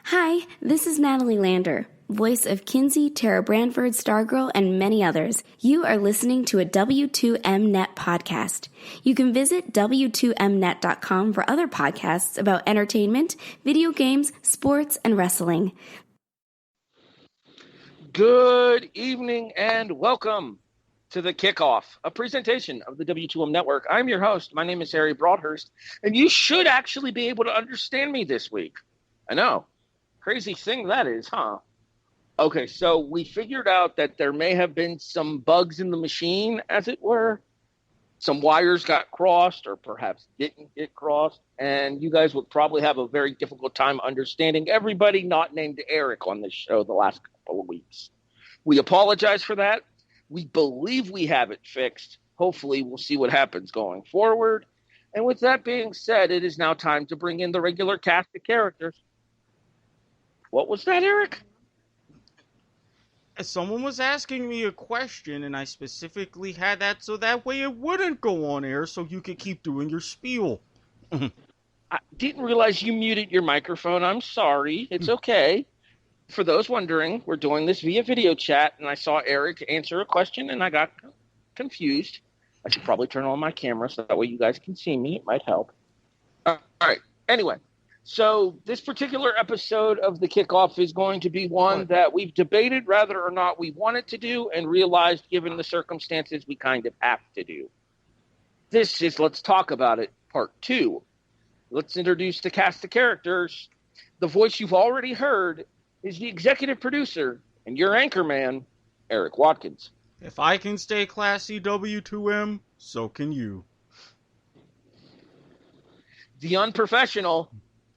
Hi, this is Natalie Lander, voice of Kinsey, Tara Branford, Stargirl, and many others. You are listening to a W2M Net podcast. You can visit W2Mnet.com for other podcasts about entertainment, video games, sports, and wrestling. Good evening and welcome to the Kickoff, a presentation of the W2M Network. I'm your host. My name is Harry Broadhurst, and you should actually be able to understand me this week. I know. Crazy thing that is, huh? Okay, so we figured out that there may have been some bugs in the machine, as it were. Some wires got crossed or perhaps didn't get crossed, and you guys would probably have a very difficult time understanding everybody not named Erik on this show the last couple of weeks. We apologize for that. We believe we have it fixed. Hopefully, we'll see what happens going forward. And with that being said, it is now time to bring in the regular cast of characters. What was that, Erik? Someone was asking me a question, and I specifically had that so that way it wouldn't go on air so you could keep doing your spiel. I didn't realize you muted your microphone. I'm sorry. It's okay. For those wondering, we're doing this via video chat, and I saw Erik answer a question, and I got confused. I should probably turn on my camera so that way you guys can see me. It might help. All right. Anyway. So this particular episode of the Kickoff is going to be one that we've debated whether or not we wanted to do and realized, given the circumstances, we kind of have to do. This is Let's Talk About It, Part 2. Let's introduce the cast of characters. The voice you've already heard is the executive producer and your anchor man, Erik Watkins. If I can stay classy, W2M, so can you. The unprofessional...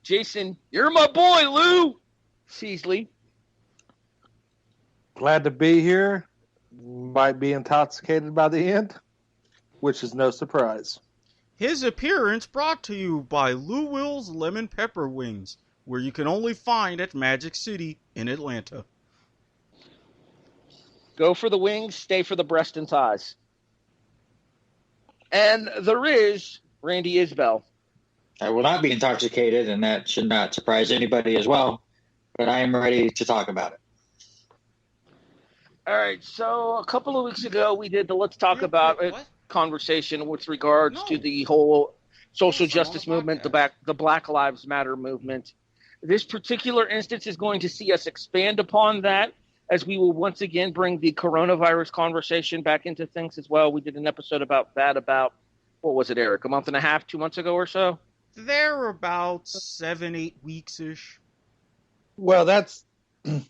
Jason, you're my boy, Lou. Teasley. Glad to be here. Might be intoxicated by the end, which is no surprise. His appearance brought to you by Lou Will's Lemon Pepper Wings, where you can only find at Magic City in Atlanta. Go for the wings, stay for the breast and thighs. And there is Randy Isbelle. I will not be intoxicated, and that should not surprise anybody as well, but I am ready to talk about it. All right, so a couple of weeks ago, we did the Let's Talk About It conversation with regards to the whole social justice movement, the Black Lives Matter movement. This particular instance is going to see us expand upon that, as we will once again bring the coronavirus conversation back into things as well. We did an episode about that what was it, Erik, a month and a half, 2 months ago or so? They're about 7-8 weeks-ish. Well, that's at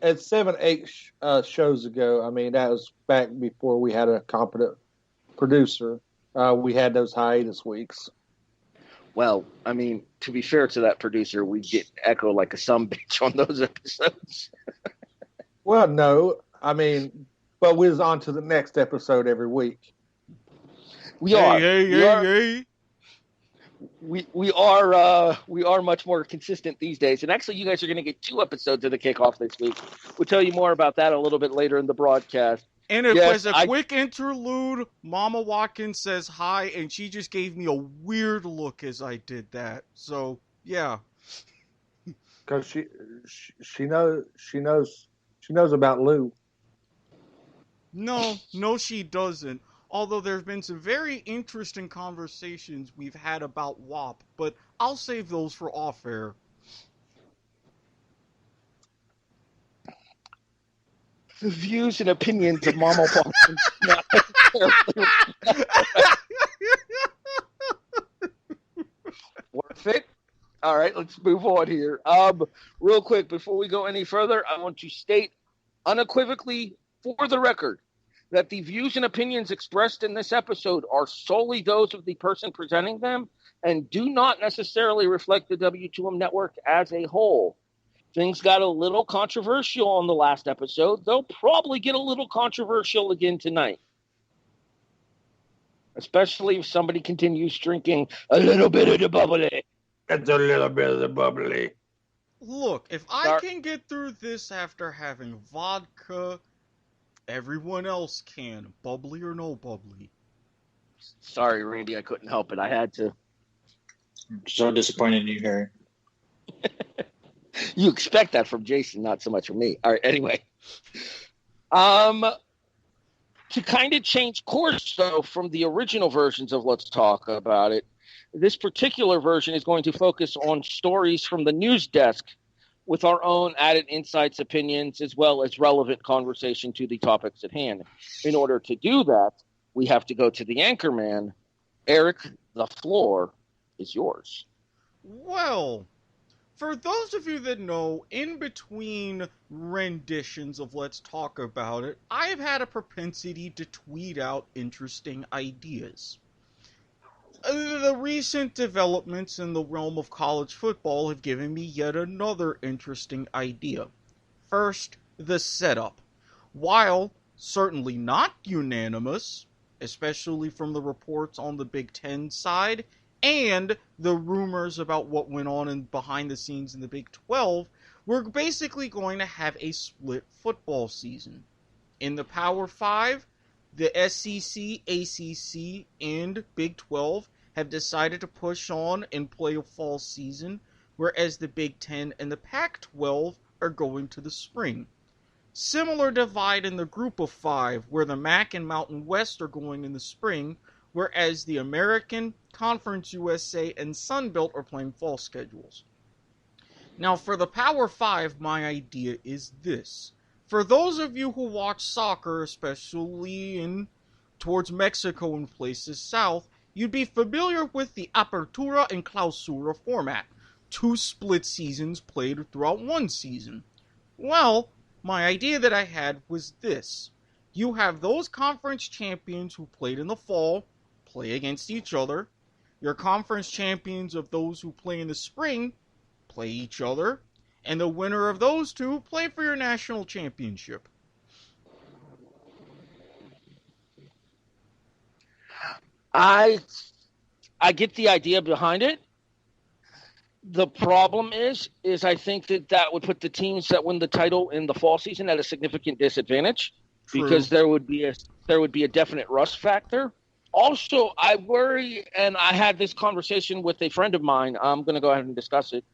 7-8 shows ago. I mean, that was back before we had a competent producer. We had those hiatus weeks. Well, I mean, to be fair to that producer, we get echo like a sumbitch on those episodes. Well, no. I mean, but we're on to the next episode every week. We are much more consistent these days. And actually, you guys are going to get 2 episodes of the Kickoff this week. We'll tell you more about that a little bit later in the broadcast. And it was a quick interlude. Mama Watkins says hi, and she just gave me a weird look as I did that. So, yeah. Because she knows about Lou. No, she doesn't. Although there have been some very interesting conversations we've had about WAP, but I'll save those for off-air. The views and opinions of Mama Watkins not necessarily worth it. All right, let's move on here. Real quick, before we go any further, I want to state unequivocally for the record that the views and opinions expressed in this episode are solely those of the person presenting them and do not necessarily reflect the W2M Network as a whole. Things got a little controversial on the last episode. They'll probably get a little controversial again tonight. Especially if somebody continues drinking a little bit of the bubbly. It's a little bit of the bubbly. Look, if I can get through this after having vodka, everyone else can, bubbly or no bubbly. Sorry, Randy, I couldn't help it. I had to. I'm so disappointed in you, Harry. You expect that from Jason, not so much from me. All right, anyway. To kind of change course, though, from the original versions of Let's Talk About It, this particular version is going to focus on stories from the news desk with our own added insights, opinions, as well as relevant conversation to the topics at hand. In order to do that, we have to go to the anchorman. Erik, the floor is yours. Well, for those of you that know, in between renditions of Let's Talk About It, I've had a propensity to tweet out interesting ideas. The recent developments in the realm of college football have given me yet another interesting idea. First, the setup. While certainly not unanimous, especially from the reports on the Big Ten side, and the rumors about what went on behind the scenes in the Big 12, we're basically going to have a split football season. In the Power 5, the SEC, ACC, and Big 12 have decided to push on and play a fall season, whereas the Big 10 and the Pac-12 are going to the spring. Similar divide in the Group of 5, where the MAC and Mountain West are going in the spring, whereas the American, Conference USA, and Sun Belt are playing fall schedules. Now, for the Power 5, my idea is this. For those of you who watch soccer, especially towards Mexico and places south, you'd be familiar with the Apertura and Clausura format, 2 split seasons played throughout one season. Well, my idea that I had was this. You have those conference champions who played in the fall play against each other. Your conference champions of those who play in the spring play each other. And the winner of those two play for your national championship. I get the idea behind it. The problem is I think that would put the teams that win the title in the fall season at a significant disadvantage. True. Because there would be a definite rust factor. Also, I worry, and I had this conversation with a friend of mine. I'm going to go ahead and discuss it.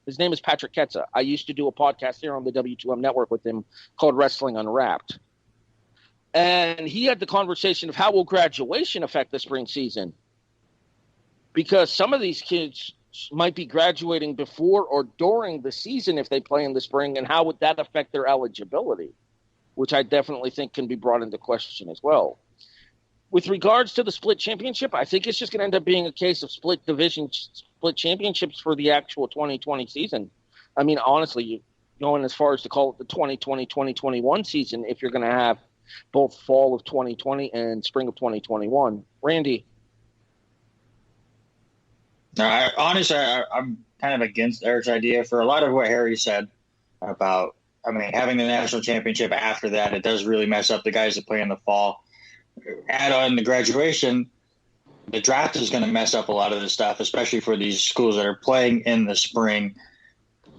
His name is Patrick Ketza. I used to do a podcast here on the W2M Network with him called Wrestling Unwrapped. And he had the conversation of how will graduation affect the spring season? Because some of these kids might be graduating before or during the season if they play in the spring, and how would that affect their eligibility? Which I definitely think can be brought into question as well. With regards to the split championship, I think it's just going to end up being a case of split championships for the actual 2020 season. I mean, honestly, going as far as to call it the 2020-2021 season if you're going to have both fall of 2020 and spring of 2021. Randy? No, I'm kind of against Erik's idea for a lot of what Harry said about, having the national championship after that. It does really mess up the guys that play in the fall. Add on the graduation, the draft is going to mess up a lot of this stuff, especially for these schools that are playing in the spring.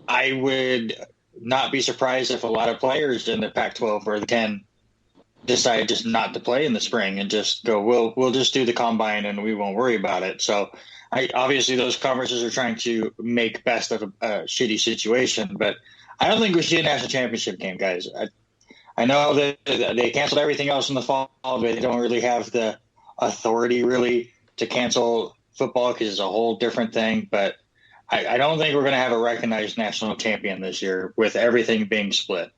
I would not be surprised if a lot of players in the Pac-12 or the 10 decide just not to play in the spring and just go, we'll just do the combine and we won't worry about it. So obviously those conferences are trying to make best of a shitty situation, but I don't think we see a national championship game, guys. I know that they canceled everything else in the fall, but they don't really have the authority really to cancel football because it's a whole different thing. But I don't think we're going to have a recognized national champion this year with everything being split.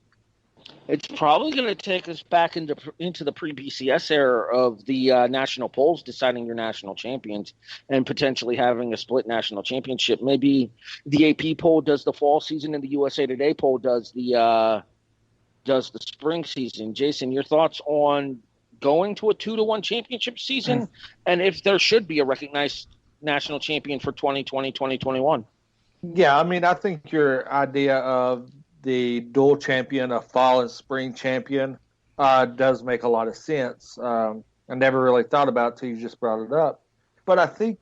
It's probably going to take us back into the pre-BCS era of the national polls deciding your national champions and potentially having a split national championship. Maybe the AP poll does the fall season and the USA Today poll does the spring season. Jason, your thoughts on going to a 2-1 championship season and if there should be a recognized national champion for 2020-2021? Yeah, I think your idea of the dual champion, a fall and spring champion, does make a lot of sense. I never really thought about it till you just brought it up. But I think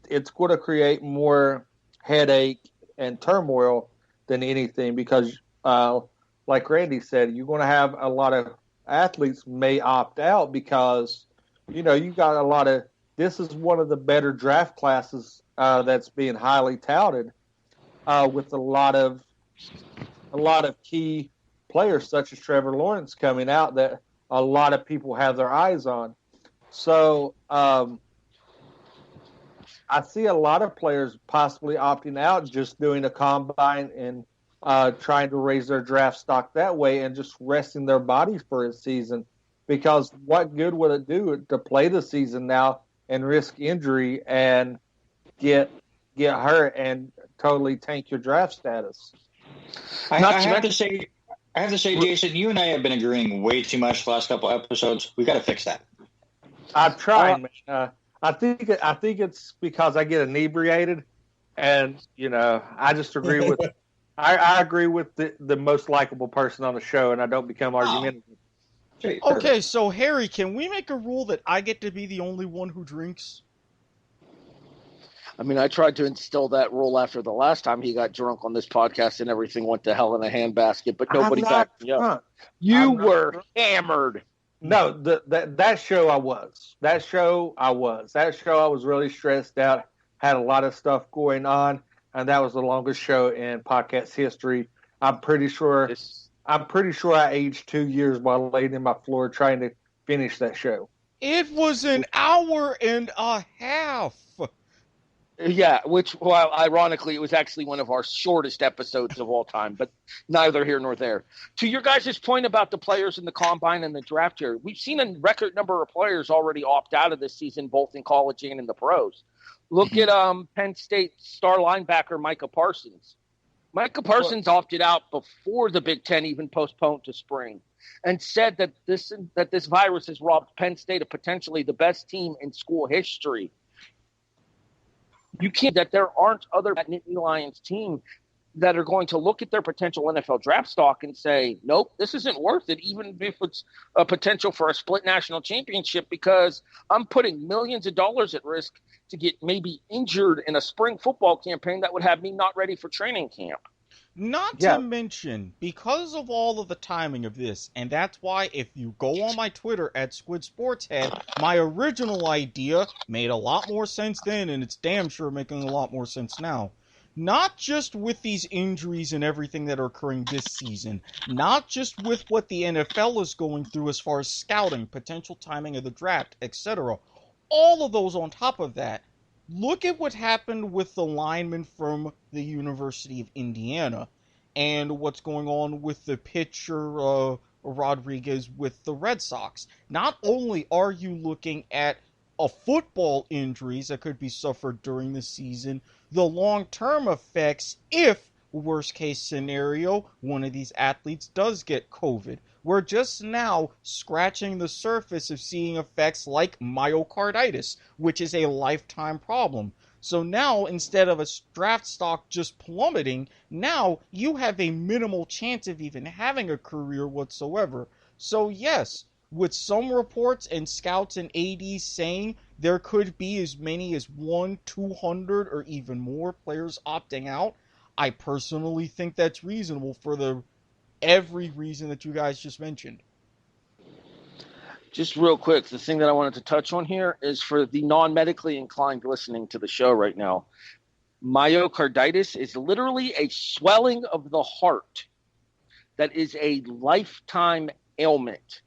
it's going to create more headache and turmoil than anything because like Randy said, you're going to have a lot of athletes may opt out because, you got a lot of – this is one of the better draft classes that's being highly touted with a lot of a lot of key players such as Trevor Lawrence coming out that a lot of people have their eyes on. So I see a lot of players possibly opting out, just doing a combine and trying to raise their draft stock that way and just resting their bodies for a season. Because what good would it do to play the season now and risk injury and get hurt and totally tank your draft status? I have to say, Jason, you and I have been agreeing way too much the last couple episodes. We got to fix that. I've tried. I think it's because I get inebriated, and I just agree with. I agree with the most likable person on the show, and I don't become argumentative. Okay, so Harry, can we make a rule that I get to be the only one who drinks? I mean, I tried to instill that rule after the last time he got drunk on this podcast and everything went to hell in a handbasket, but nobody backed me up. You were hammered. No, that show I was. That show I was really stressed out, had a lot of stuff going on, and that was the longest show in podcast history. I'm pretty sure I aged 2 years while laying in my floor trying to finish that show. It was an hour and a half. Yeah, which, well, ironically, it was actually one of our shortest episodes of all time, but neither here nor there. To your guys' point about the players in the combine and the draft here, we've seen a record number of players already opt out of this season, both in college and in the pros. Look at Penn State star linebacker Micah Parsons. Micah Parsons opted out before the Big Ten even postponed to spring and said that this virus has robbed Penn State of potentially the best team in school history. You can't that there aren't other Nittany Lions team that are going to look at their potential NFL draft stock and say, nope, this isn't worth it, even if it's a potential for a split national championship, because I'm putting millions of dollars at risk to get maybe injured in a spring football campaign that would have me not ready for training camp. Not to mention, because of all of the timing of this, and that's why if you go on my Twitter at SquidSportsHead, my original idea made a lot more sense then, and it's damn sure making a lot more sense now. Not just with these injuries and everything that are occurring this season, not just with what the NFL is going through as far as scouting, potential timing of the draft, etc. All of those on top of that. Look at what happened with the lineman from the University of Indiana and what's going on with the pitcher Rodriguez with the Red Sox. Not only are you looking at football injuries that could be suffered during the season, the long-term effects if, worst case scenario, one of these athletes does get COVID. We're just now scratching the surface of seeing effects like myocarditis, which is a lifetime problem. So now, instead of a draft stock just plummeting, now you have a minimal chance of even having a career whatsoever. So yes, with some reports and scouts and ADs saying there could be as many as 200 or even more players opting out, I personally think that's reasonable for every reason that you guys just mentioned. Just real quick, the thing that I wanted to touch on here is for the non-medically inclined listening to the show right now. Myocarditis is literally a swelling of the heart that is a lifetime ailment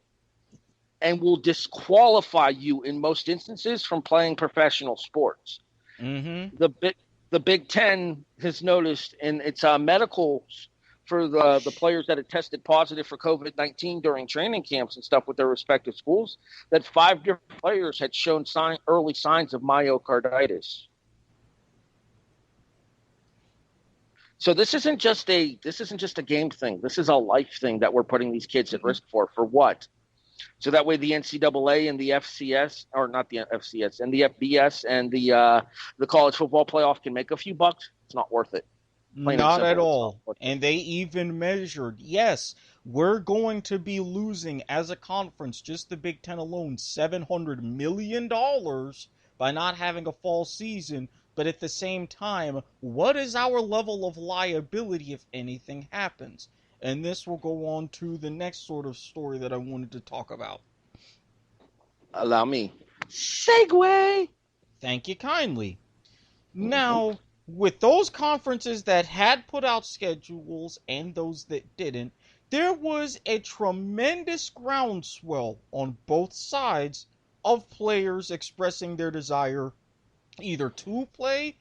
and will disqualify you in most instances from playing professional sports. Mm-hmm. The Big Ten has noticed in its medicals for the players that had tested positive for COVID-19 during training camps and stuff with their respective schools, that 5 different players had shown early signs of myocarditis. So this isn't just a game thing. This is a life thing that we're putting these kids at risk for what? So that way the NCAA and the FCS, or not the FCS, and the FBS and the college football playoff can make a few bucks. It's not worth it. Not at all. And they even measured, yes, we're going to be losing as a conference, just the Big Ten alone, $700 million by not having a fall season. But at the same time, what is our level of liability if anything happens? And this will go on to the next sort of story that I wanted to talk about. Allow me. Segue! Thank you kindly. Now, with those conferences that had put out schedules and those that didn't, there was a tremendous groundswell on both sides of players expressing their desire either to play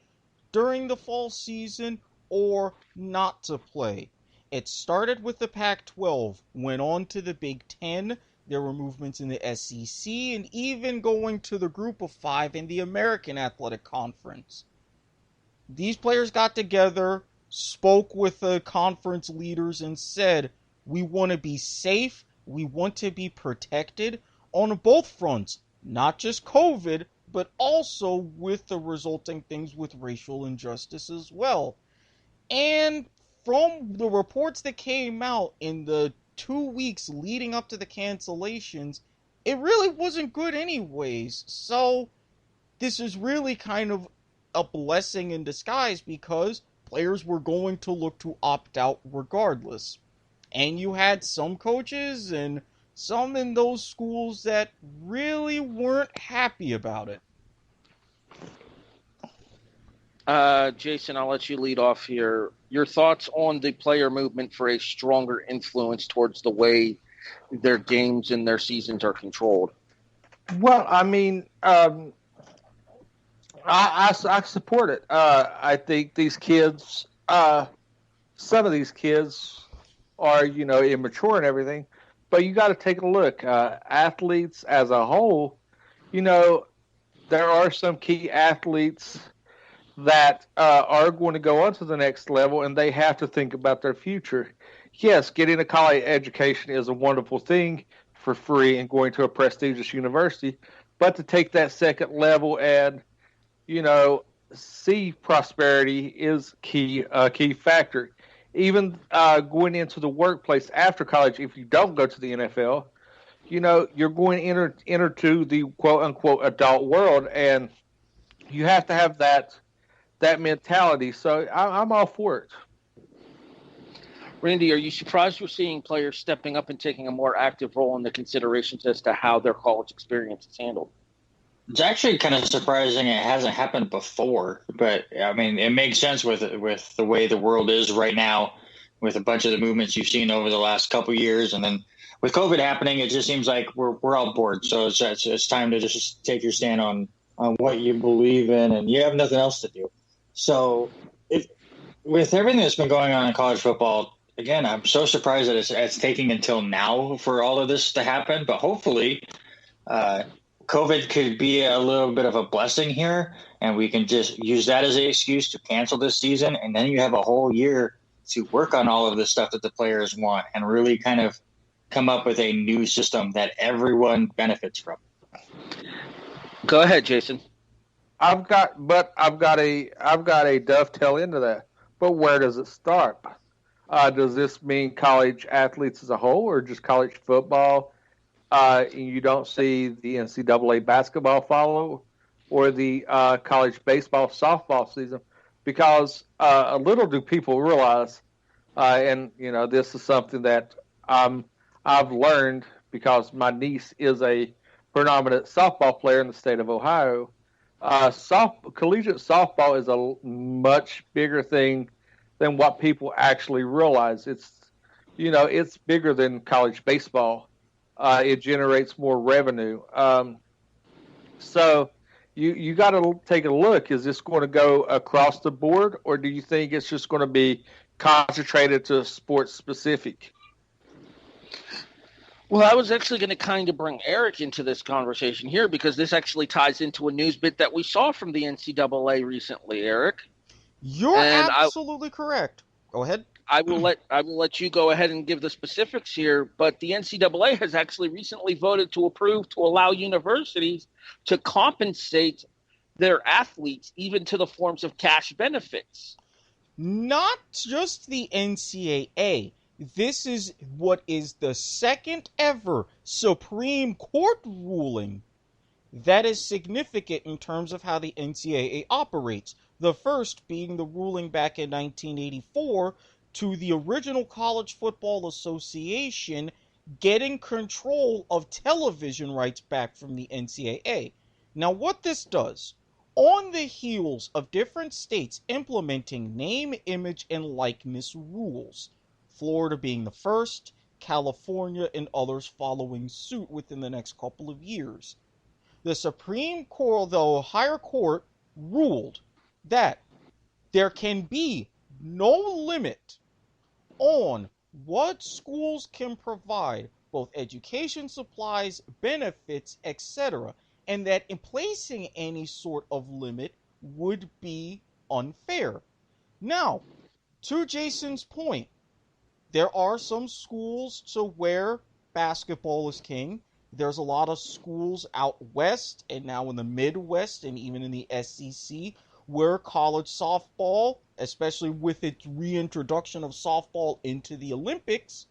during the fall season or not to play. It started with the Pac-12, went on to the Big Ten. There were movements in the SEC, and even going to the Group of Five in the American Athletic Conference. These players got together, spoke with the conference leaders, and said, we want to be safe, we want to be protected on both fronts, not just COVID, but also with the resulting things with racial injustice as well. And from the reports that came out in the 2 weeks leading up to the cancellations, it really wasn't good anyways. So this is really kind of a blessing in disguise because players were going to look to opt out regardless. And you had some coaches and some in those schools that really weren't happy about it. Jason, I'll let you lead off here. Your thoughts on the player movement for a stronger influence towards the way their games and their seasons are controlled? Well, I mean, I support it. I think these kids, some of these kids are, immature and everything, but you got to take a look. Athletes as a whole, there are some key athletes that are going to go on to the next level, and they have to think about their future. Yes, getting a college education is a wonderful thing for free and going to a prestigious university, but to take that second level and, see prosperity is a key factor. Even going into the workplace after college, if you don't go to the NFL, you're going to enter to the quote-unquote adult world, and you have to have that mentality. So I'm all for it. Randy, are you surprised we're seeing players stepping up and taking a more active role in the considerations as to how their college experience is handled? It's actually kind of surprising it hasn't happened before, but I mean, it makes sense with the way the world is right now, with a bunch of the movements you've seen over the last couple of years, and then with COVID happening, it just seems like we're all bored. So it's time to just take your stand on what you believe in, and you have nothing else to do. So with everything that's been going on in college football, again, I'm so surprised that it's taking until now for all of this to happen. But hopefully, COVID could be a little bit of a blessing here, and we can just use that as an excuse to cancel this season, and then you have a whole year to work on all of the stuff that the players want and really kind of come up with a new system that everyone benefits from. Go ahead, Jason. I've got a dovetail into that. But where does it start? Does this mean college athletes as a whole, or just college football? You don't see the NCAA basketball follow, or the college baseball, softball season, because a little do people realize, and this is something that I've learned because my niece is a predominant softball player in the state of Ohio. Collegiate softball is a much bigger thing than what people actually realize. It's bigger than college baseball. It generates more revenue. So you got to take a look. Is this going to go across the board, or do you think it's just going to be concentrated to sports specific? Well, I was actually going to kind of bring Erik into this conversation here because this actually ties into a news bit that we saw from the NCAA recently, Erik. You're absolutely correct. Go ahead. I will let you go ahead and give the specifics here, but the NCAA has actually recently voted to approve to allow universities to compensate their athletes even to the forms of cash benefits. Not just the NCAA. This is what is the second ever Supreme Court ruling that is significant in terms of how the NCAA operates. The first being the ruling back in 1984 to the original College Football Association getting control of television rights back from the NCAA. Now, what this does, on the heels of different states implementing name, image, and likeness rules, Florida being the first, California and others following suit within the next couple of years. The Supreme Court, the higher court, ruled that there can be no limit on what schools can provide, both education supplies, benefits, etc., and that in placing any sort of limit would be unfair. Now, to Jason's point, there are some schools to where basketball is king. There's a lot of schools out west and now in the Midwest and even in the SEC where college softball, especially with its reintroduction of softball into the Olympics,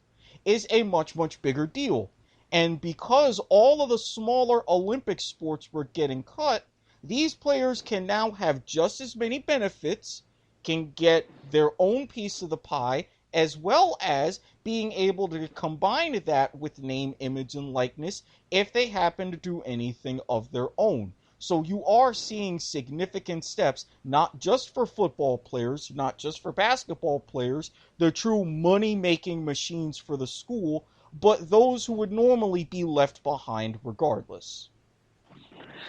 is a much, much bigger deal. And because all of the smaller Olympic sports were getting cut, these players can now have just as many benefits, can get their own piece of the pie, as well as being able to combine that with name, image, and likeness if they happen to do anything of their own. So you are seeing significant steps, not just for football players, not just for basketball players, the true money-making machines for the school, but those who would normally be left behind regardless.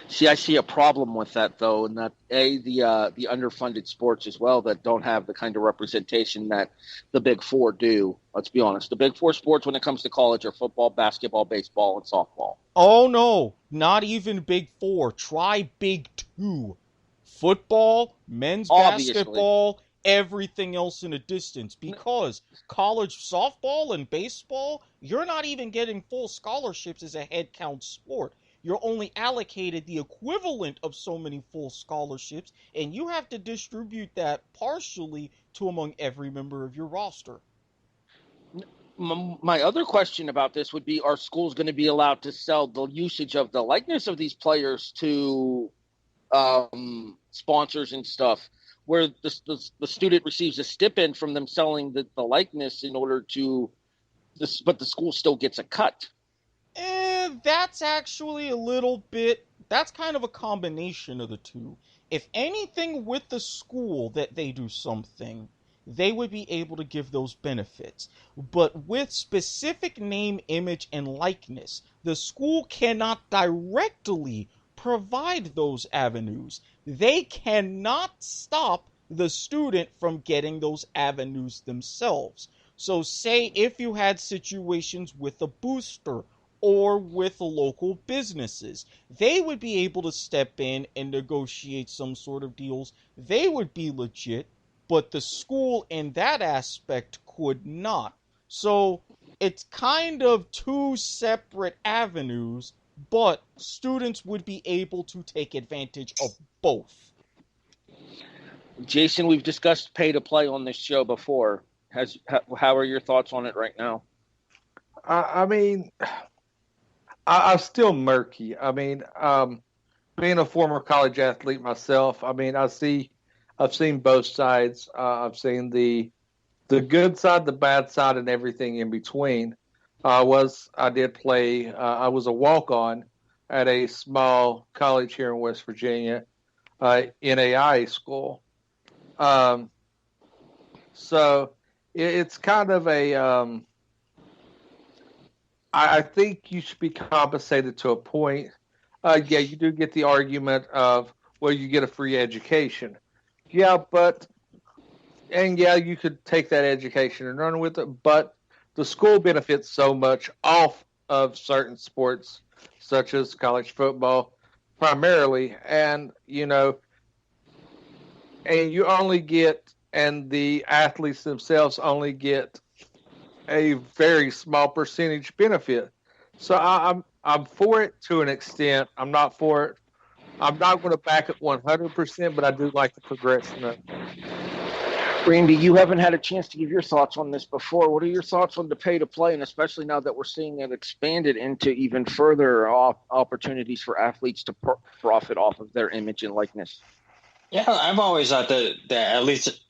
See, I see a problem with that, though, and that the underfunded sports as well that don't have the kind of representation that the Big Four do. Let's be honest. The Big Four sports when it comes to college are football, basketball, baseball, and softball. Oh, no. Not even Big Four. Try Big Two. Football, men's basketball, everything else in a distance. Because college softball and baseball, you're not even getting full scholarships as a head count sport. You're only allocated the equivalent of so many full scholarships, and you have to distribute that partially to among every member of your roster. My other question about this would be, are schools going to be allowed to sell the usage of the likeness of these players to sponsors and stuff, where the student receives a stipend from them selling the likeness in order to – but the school still gets a cut? That's actually a little bit, that's kind of a combination of the two. If anything with the school that they do something, they would be able to give those benefits. But with specific name, image, and likeness, the school cannot directly provide those avenues. They cannot stop the student from getting those avenues themselves. So say if you had situations with a booster or with local businesses, they would be able to step in and negotiate some sort of deals. They would be legit, but the school in that aspect could not. So it's kind of two separate avenues, but students would be able to take advantage of both. Jason, we've discussed pay to play on this show before. How are your thoughts on it right now? I mean, I'm still murky. I mean, being a former college athlete myself, I mean, I've seen both sides. I've seen the good side, the bad side, and everything in between. I was a walk-on at a small college here in West Virginia, NAIA school. So it's kind of a I think you should be compensated to a point. Yeah, you do get the argument of, well, you get a free education. Yeah, you could take that education and run with it, but the school benefits so much off of certain sports, such as college football, primarily, and you only get, and the athletes themselves only get a very small percentage benefit. So I'm for it to an extent. I'm not for it. I'm not going to back it 100%, but I do like the progression of it. Randy, you haven't had a chance to give your thoughts on this before. What are your thoughts on the pay to play, and especially now that we're seeing it expanded into even further opportunities for athletes to profit off of their image and likeness? Yeah, I've always thought that at least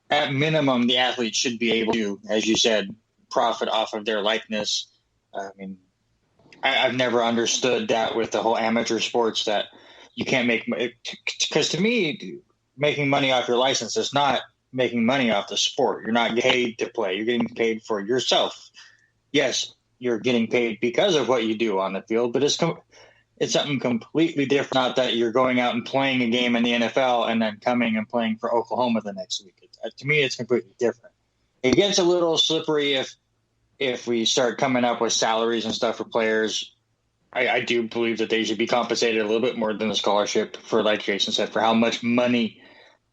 at minimum, the athlete should be able to, as you said, profit off of their likeness. I mean, I've never understood that with the whole amateur sports that you can't make, because to me, making money off your license is not making money off the sport. You're not paid to play. You're getting paid for yourself. Yes, you're getting paid because of what you do on the field, but it's something completely different. Not that you're going out and playing a game in the NFL and then coming and playing for Oklahoma the next week. To me, it's completely different. It gets a little slippery if we start coming up with salaries and stuff for players. I do believe that they should be compensated a little bit more than the scholarship for, like Jason said, for how much money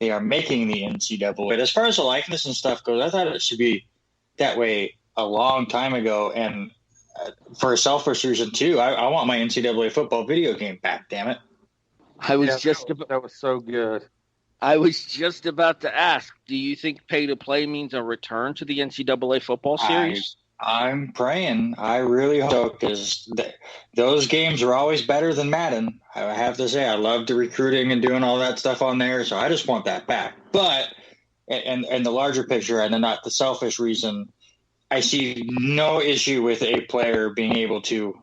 they are making the NCAA. But as far as the likeness and stuff goes, I thought it should be that way a long time ago. And for a selfish reason, too, I want my NCAA football video game back, damn it. That was so good. I was just about to ask, do you think pay-to-play means a return to the NCAA football series? I'm praying. I really hope so, because those games are always better than Madden. I have to say, I love the recruiting and doing all that stuff on there, so I just want that back. But, and the larger picture, and not the selfish reason, I see no issue with a player being able to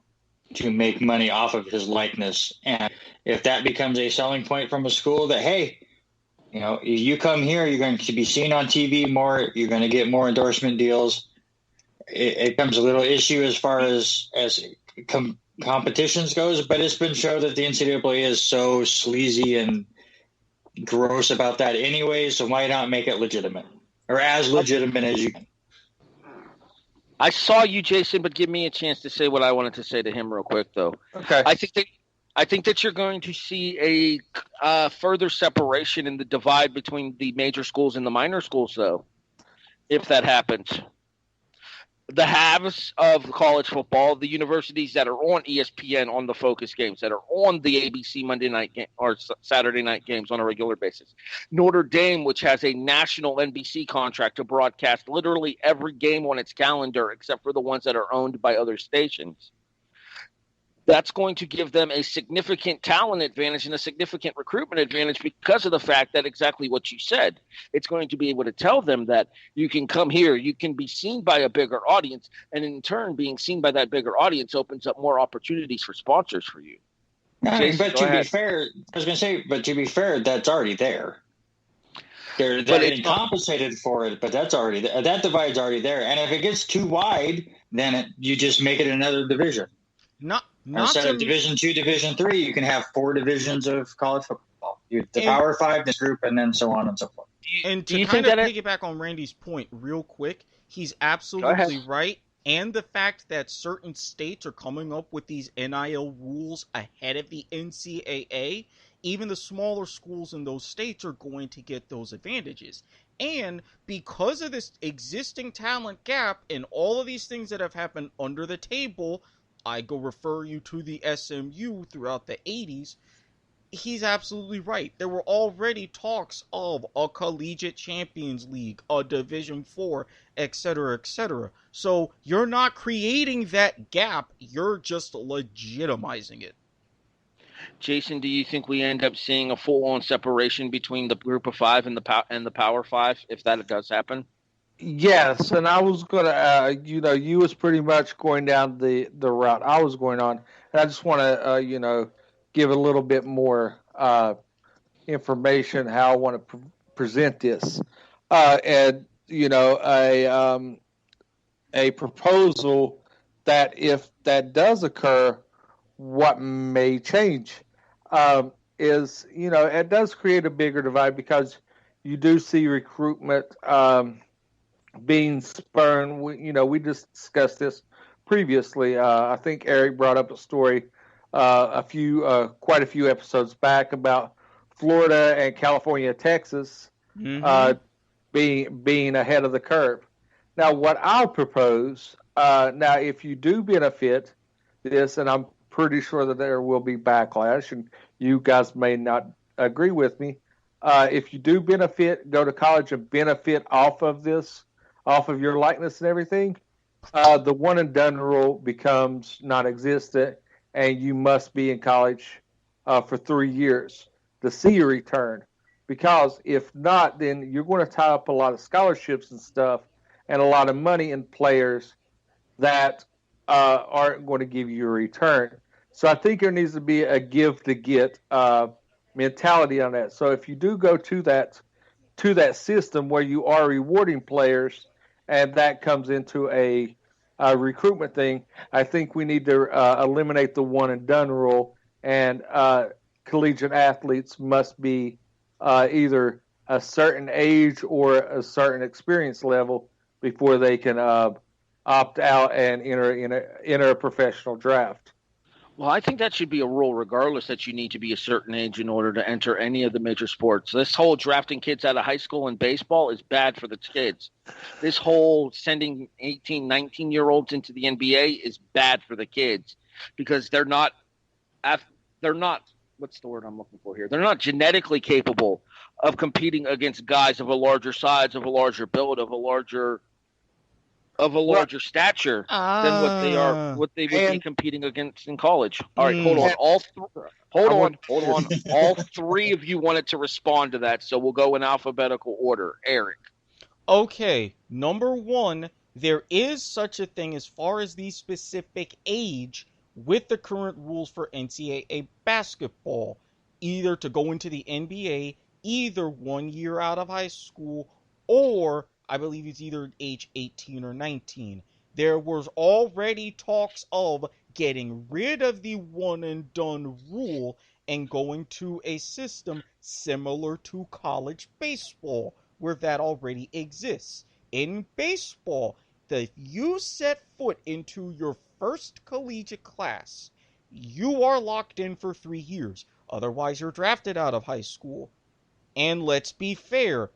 make money off of his likeness. And if that becomes a selling point from a school that, hey, you know, you come here, you're going to be seen on TV more, you're going to get more endorsement deals. It becomes a little issue as far as competitions goes, but it's been shown that the NCAA is so sleazy and gross about that anyway, so why not make it legitimate? Or as legitimate as you can. I saw you, Jason, but give me a chance to say what I wanted to say to him real quick, though. Okay. I think that you're going to see a further separation in the divide between the major schools and the minor schools, though, if that happens. The haves of college football, the universities that are on ESPN on the focus games, that are on the ABC Monday night game or Saturday night games on a regular basis. Notre Dame, which has a national NBC contract to broadcast literally every game on its calendar except for the ones that are owned by other stations. That's going to give them a significant talent advantage and a significant recruitment advantage because of the fact that exactly what you said. It's going to be able to tell them that you can come here, you can be seen by a bigger audience, and in turn, being seen by that bigger audience opens up more opportunities for sponsors for you. Jason, but to be fair, I was going to say, but to be fair, that's already there. They're getting compensated for it, but that's already there. That divide's already there. And if it gets too wide, then you just make it another division. Instead of Division II, Division III, you can have 4 divisions of college football. The Power 5, this group, and then so on and so forth. And to kind of piggyback on Randy's point real quick, he's absolutely right. And the fact that certain states are coming up with these NIL rules ahead of the NCAA, even the smaller schools in those states are going to get those advantages. And because of this existing talent gap and all of these things that have happened under the table, I go refer you to the SMU throughout the 80s, he's absolutely right. There were already talks of a collegiate champions league, a Division IV, etc., etc. So you're not creating that gap, you're just legitimizing it. Jason, do you think we end up seeing a full-on separation between the Group of Five and the Power Five if that does happen? Yes, and I was going to, you was pretty much going down the route I was going on. And I just want to, give a little bit more information how I want to present this. And, a proposal that if that does occur, what may change is, it does create a bigger divide because you do see recruitment being spurned. We just discussed this previously. I think Erik brought up a story quite a few episodes back about Florida and California, Texas being ahead of the curve. Now, what I'll propose, if you do benefit this, and I'm pretty sure that there will be backlash, and you guys may not agree with me, if you do benefit, go to college and benefit off of this, off of your likeness and everything, the one and done rule becomes non-existent, and you must be in college for 3 years to see your return. Because if not, then you're going to tie up a lot of scholarships and stuff and a lot of money in players that aren't going to give you a return. So I think there needs to be a give to get mentality on that. So if you do go to that system where you are rewarding players, and that comes into a recruitment thing, I think we need to eliminate the one and done rule, and collegiate athletes must be either a certain age or a certain experience level before they can opt out and enter a professional draft. Well, I think that should be a rule, regardless, that you need to be a certain age in order to enter any of the major sports. This whole drafting kids out of high school in baseball is bad for the kids. This whole sending 18, 19-year-olds into the NBA is bad for the kids because they're not what's the word I'm looking for here? They're not genetically capable of competing against guys of a larger size, of a larger build, of a larger stature than what they would be competing against in college. All right, hold on. All three of you wanted to respond to that, so we'll go in alphabetical order. Erik. Okay, number one, there is such a thing as far as the specific age with the current rules for NCAA basketball, either to go into the NBA, either 1 year out of high school, or I believe it's either age 18 or 19. There was already talks of getting rid of the one and done rule and going to a system similar to college baseball, where that already exists. In baseball, if you set foot into your first collegiate class, you are locked in for 3 years. Otherwise, you're drafted out of high school. And let's be fair,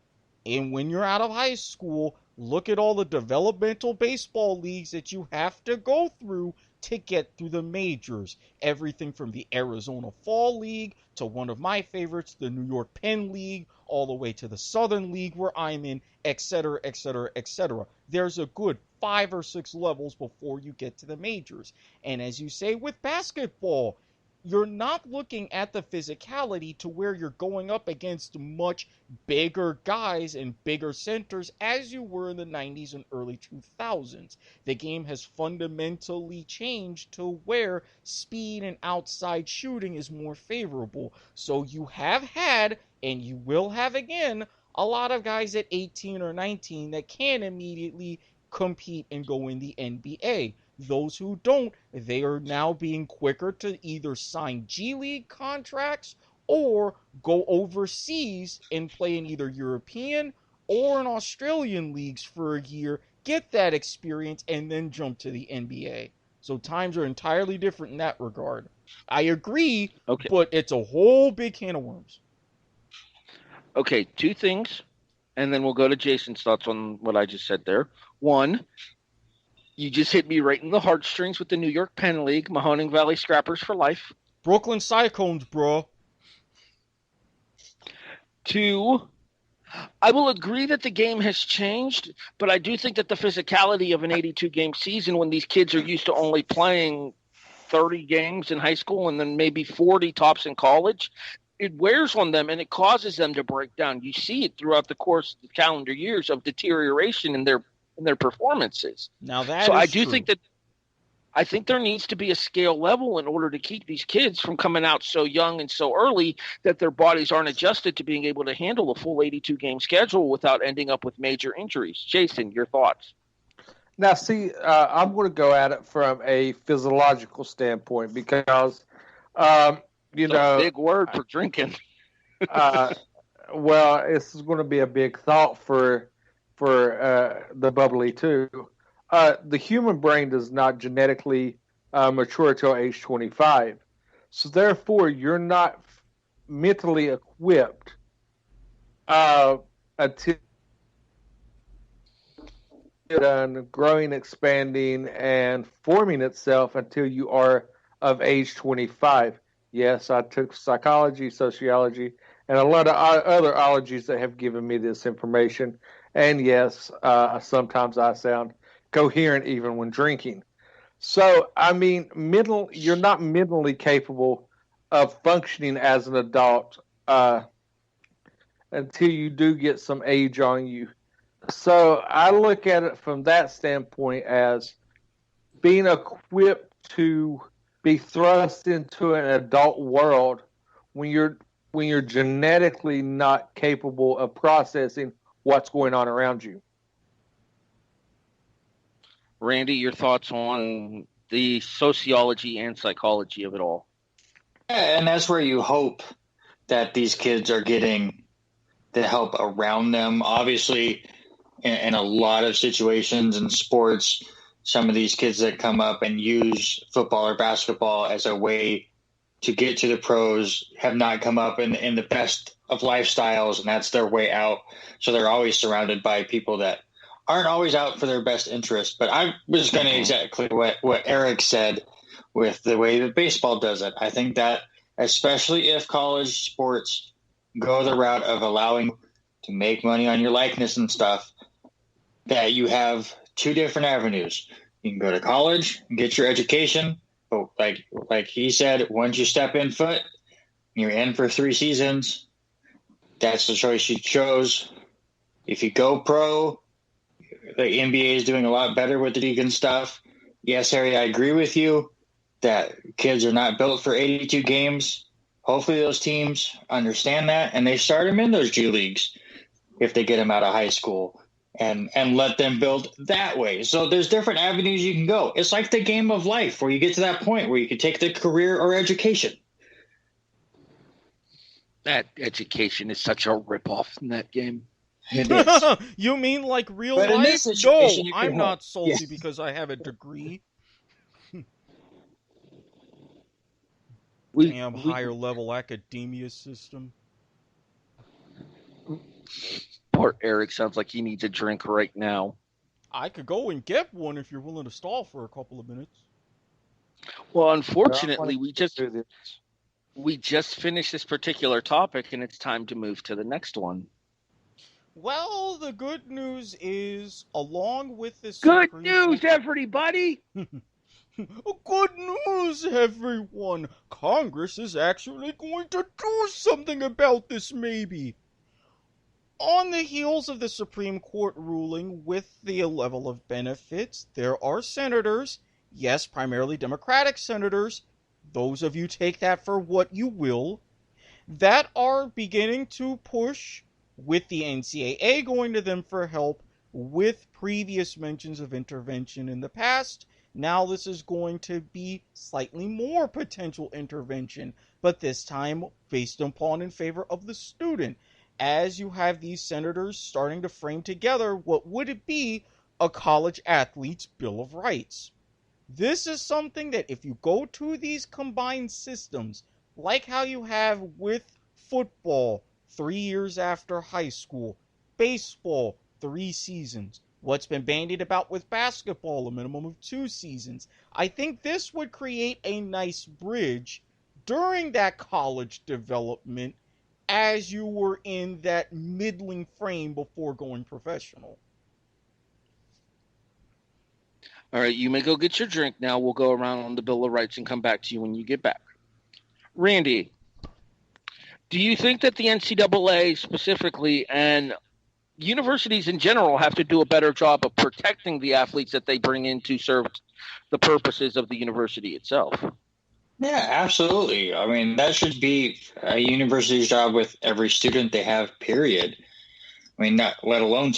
and when you're out of high school, look at all the developmental baseball leagues that you have to go through to get through the majors. Everything from the Arizona Fall League to one of my favorites, the New York Penn League, all the way to the Southern League where I'm in, etc., etc., etc. There's a good 5 or 6 levels before you get to the majors. And as you say with basketball, you're not looking at the physicality to where you're going up against much bigger guys and bigger centers as you were in the 90s and early 2000s. The game has fundamentally changed to where speed and outside shooting is more favorable. So you have had, and you will have again, a lot of guys at 18 or 19 that can immediately compete and go in the NBA. Those who don't, they are now being quicker to either sign G League contracts or go overseas and play in either European or in Australian leagues for a year, get that experience, and then jump to the NBA. So times are entirely different in that regard. I agree, but it's a whole big can of worms. Okay, 2 things, and then we'll go to Jason's thoughts on what I just said there. 1, you just hit me right in the heartstrings with the New York Penn League, Mahoning Valley Scrappers for life. Brooklyn Cyclones, bro. 2, I will agree that the game has changed, but I do think that the physicality of an 82-game season, when these kids are used to only playing 30 games in high school and then maybe 40 tops in college, it wears on them and it causes them to break down. You see it throughout the course of the calendar years of deterioration in their performances. Now that so is I do true. I think there needs to be a scale level in order to keep these kids from coming out so young and so early that their bodies aren't adjusted to being able to handle a full 82-game schedule without ending up with major injuries. Jason, your thoughts? Now, see, I'm going to go at it from a physiological standpoint because, It's a big word for drinking. Well, this is going to be a big thought for the bubbly too. The human brain does not genetically mature till age 25, so therefore you're not mentally equipped until done growing, expanding, and forming itself until you are of age 25. Yes, I took psychology, sociology, and a lot of other ologies that have given me this information. And yes, sometimes I sound coherent even when drinking. So, I mean, you're not mentally capable of functioning as an adult until you do get some age on you. So I look at it from that standpoint as being equipped to be thrust into an adult world when you're genetically not capable of processing what's going on around you. Randy, your thoughts on the sociology and psychology of it all? Yeah, and that's where you hope that these kids are getting the help around them. Obviously, in a lot of situations in sports, some of these kids that come up and use football or basketball as a way to get to the pros have not come up in the best of lifestyles, and that's their way out. So they're always surrounded by people that aren't always out for their best interest. But I was going to exactly what Erik said with the way that baseball does it. I think that especially if college sports go the route of allowing to make money on your likeness and stuff, that you have two different avenues. You can go to college and get your education. But like he said, once you step in foot, you're in for 3 seasons. That's the choice you chose. If you go pro, the NBA is doing a lot better with the league and stuff. Yes, Harry, I agree with you that kids are not built for 82 games. Hopefully those teams understand that, and they start them in those G leagues if they get them out of high school and let them build that way. So there's different avenues you can go. It's like the game of life where you get to that point where you can take the career or education. That education is such a ripoff in that game. It is. You mean like real But in life? this No, situation, you I'm can not help. salty Yes. because I have a degree. Damn higher level academia system. Poor Erik sounds like he needs a drink right now. I could go and get one if you're willing to stall for a couple of minutes. Well, unfortunately, I we wanna do this. just finished this particular topic, and it's time to move to the next one. Well, the good news is, along with this Good Supreme news, Court- everybody! Good news, everyone! Congress is actually going to do something about this, maybe. On the heels of the Supreme Court ruling with the level of benefits, there are senators, yes, primarily Democratic senators, those of you take that for what you will, that are beginning to push, with the NCAA going to them for help, with previous mentions of intervention in the past. Now this is going to be slightly more potential intervention, but this time based upon in favor of the student, as you have these senators starting to frame together what would it be a college athlete's Bill of Rights. This is something that if you go to these combined systems, like how you have with football 3 years after high school, baseball 3 seasons, what's been bandied about with basketball, a minimum of 2 seasons, I think this would create a nice bridge during that college development as you were in that middling frame before going professional. All right, you may go get your drink now. We'll go around on the Bill of Rights and come back to you when you get back. Randy, do you think that the NCAA specifically and universities in general have to do a better job of protecting the athletes that they bring in to serve the purposes of the university itself? Yeah, absolutely. I mean, that should be a university's job with every student they have, period. I mean, not let alone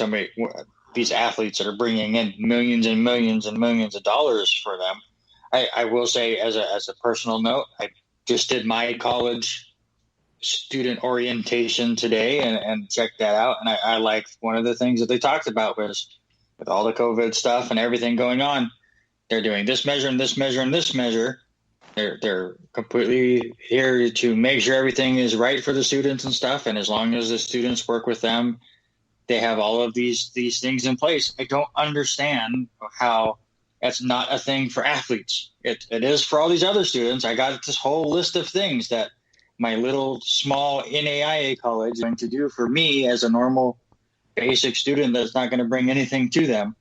these athletes that are bringing in millions and millions and millions of dollars for them. I will say as a personal note, I just did my college student orientation today and checked that out. And I liked one of the things that they talked about was with all the COVID stuff and everything going on, they're doing this measure and this measure and this measure. They're completely here to make sure everything is right for the students and stuff. And as long as the students work with them, they have all of these things in place. I don't understand how that's not a thing for athletes. It is for all these other students. I got this whole list of things that my little small NAIA college is going to do for me as a normal basic student that's not going to bring anything to them.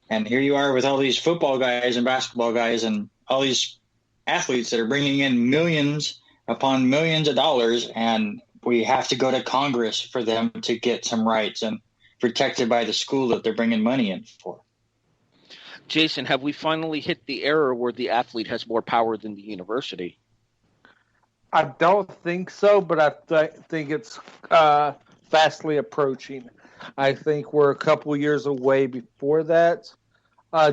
And here you are with all these football guys and basketball guys and all these athletes that are bringing in millions upon millions of dollars, and we have to go to Congress for them to get some rights and protected by the school that they're bringing money in for. Jason, have we finally hit the era where the athlete has more power than the university? I don't think so, but I think it's fastly approaching. I think we're a couple years away before that.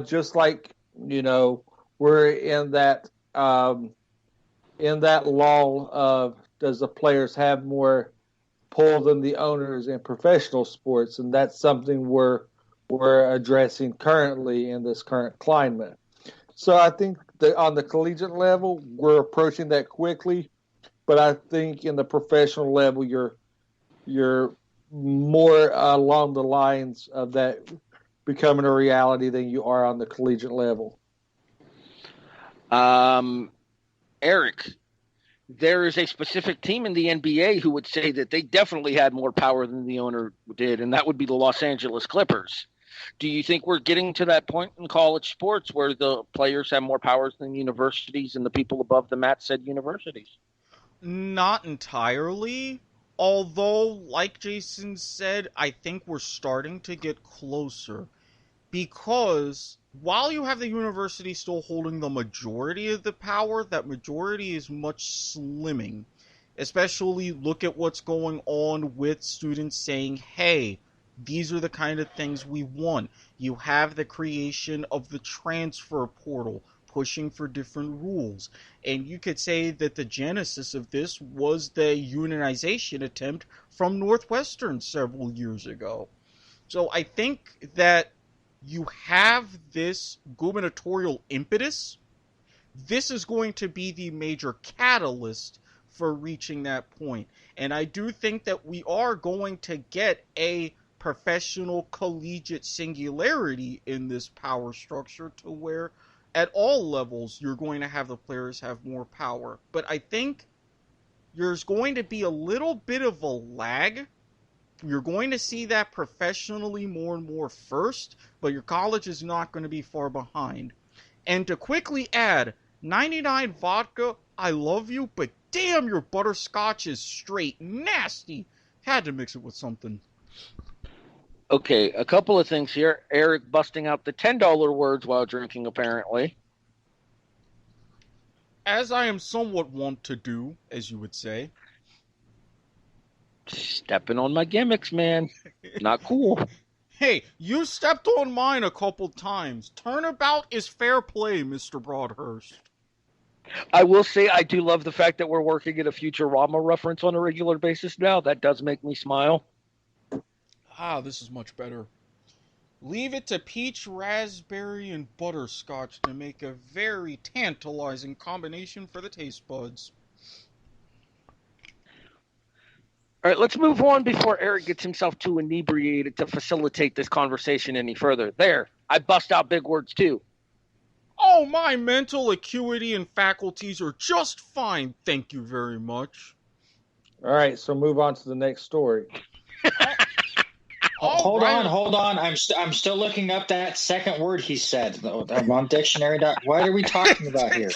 Just like, we're in that lull of, does the players have more pull than the owners in professional sports, and that's something we're addressing currently in this current climate. So I think that on the collegiate level, we're approaching that quickly, but I think in the professional level, you're more along the lines of that becoming a reality than you are on the collegiate level. Erik, there is a specific team in the NBA who would say that they definitely had more power than the owner did, and that would be the Los Angeles Clippers. Do you think we're getting to that point in college sports where the players have more powers than universities and the people above them at said universities? Not entirely. Although, like Jason said, I think we're starting to get closer. Because while you have the university still holding the majority of the power, that majority is much slimming. Especially look at what's going on with students saying, hey, these are the kind of things we want. You have the creation of the transfer portal, pushing for different rules. And you could say that the genesis of this was the unionization attempt from Northwestern several years ago. So I think that you have this gubernatorial impetus. This is going to be the major catalyst for reaching that point. And I do think that we are going to get a professional collegiate singularity in this power structure to where at all levels you're going to have the players have more power. But I think there's going to be a little bit of a lag. You're going to see that professionally more and more first, but your college is not going to be far behind. And to quickly add, 99 vodka, I love you, but damn, your butterscotch is straight nasty. Had to mix it with something. Okay, a couple of things here. Erik busting out the $10 words while drinking, apparently. As I am somewhat wont to do, as you would say. Stepping on my gimmicks, man. Not cool. Hey, you stepped on mine a couple times. Turnabout is fair play, Mr. Broadhurst. I will say I do love the fact that we're working at a Futurama reference on a regular basis now. That does make me smile. Ah, this is much better. Leave it to peach, raspberry, and butterscotch to make a very tantalizing combination for the taste buds. All right, let's move on before Erik gets himself too inebriated to facilitate this conversation any further. There, I bust out big words too. Oh, my mental acuity and faculties are just fine, thank you very much. All right, so move on to the next story. Hold on. I'm still looking up that second word he said. I'm on dictionary. What are we talking about here?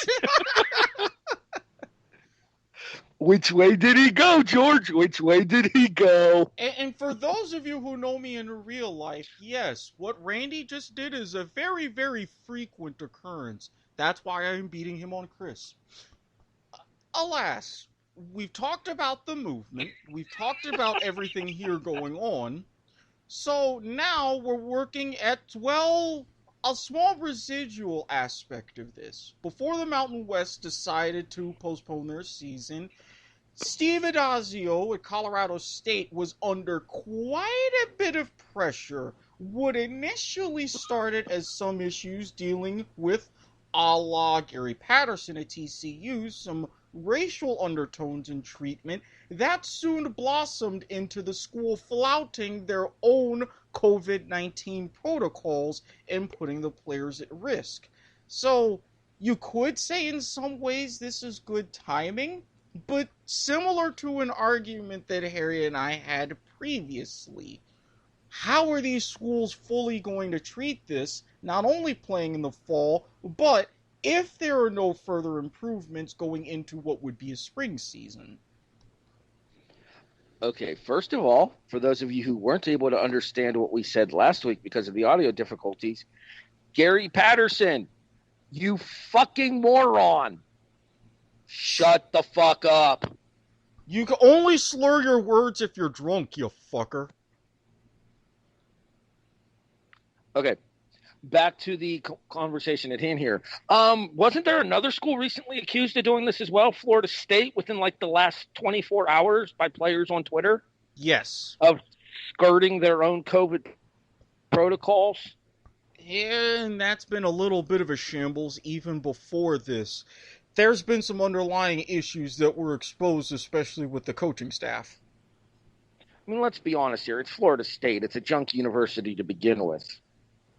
Which way did he go, George? Which way did he go? And for those of you who know me in real life, yes, what Randy just did is a very, very frequent occurrence. That's why I'm beating him on Chris. Alas, we've talked about the movement. We've talked about everything here going on. So now we're working at, well, a small residual aspect of this. Before the Mountain West decided to postpone their season, Steve Adazio at Colorado State was under quite a bit of pressure. What initially started as some issues dealing with, a la Gary Patterson at TCU, some racial undertones in treatment, that soon blossomed into the school flouting their own COVID-19 protocols and putting the players at risk. So, you could say in some ways this is good timing, but similar to an argument that Harry and I had previously, how are these schools fully going to treat this, not only playing in the fall, but if there are no further improvements going into what would be a spring season? Okay, first of all, for those of you who weren't able to understand what we said last week because of the audio difficulties, Gary Patterson, you fucking moron. Shut the fuck up. You can only slur your words if you're drunk, you fucker. Okay, back to the conversation at hand here. Wasn't there another school recently accused of doing this as well? Florida State, within like the last 24 hours by players on Twitter? Yes. Of skirting their own COVID protocols? And that's been a little bit of a shambles even before this. There's been some underlying issues that were exposed, especially with the coaching staff. I mean, let's be honest here. It's Florida State. It's a junk university to begin with.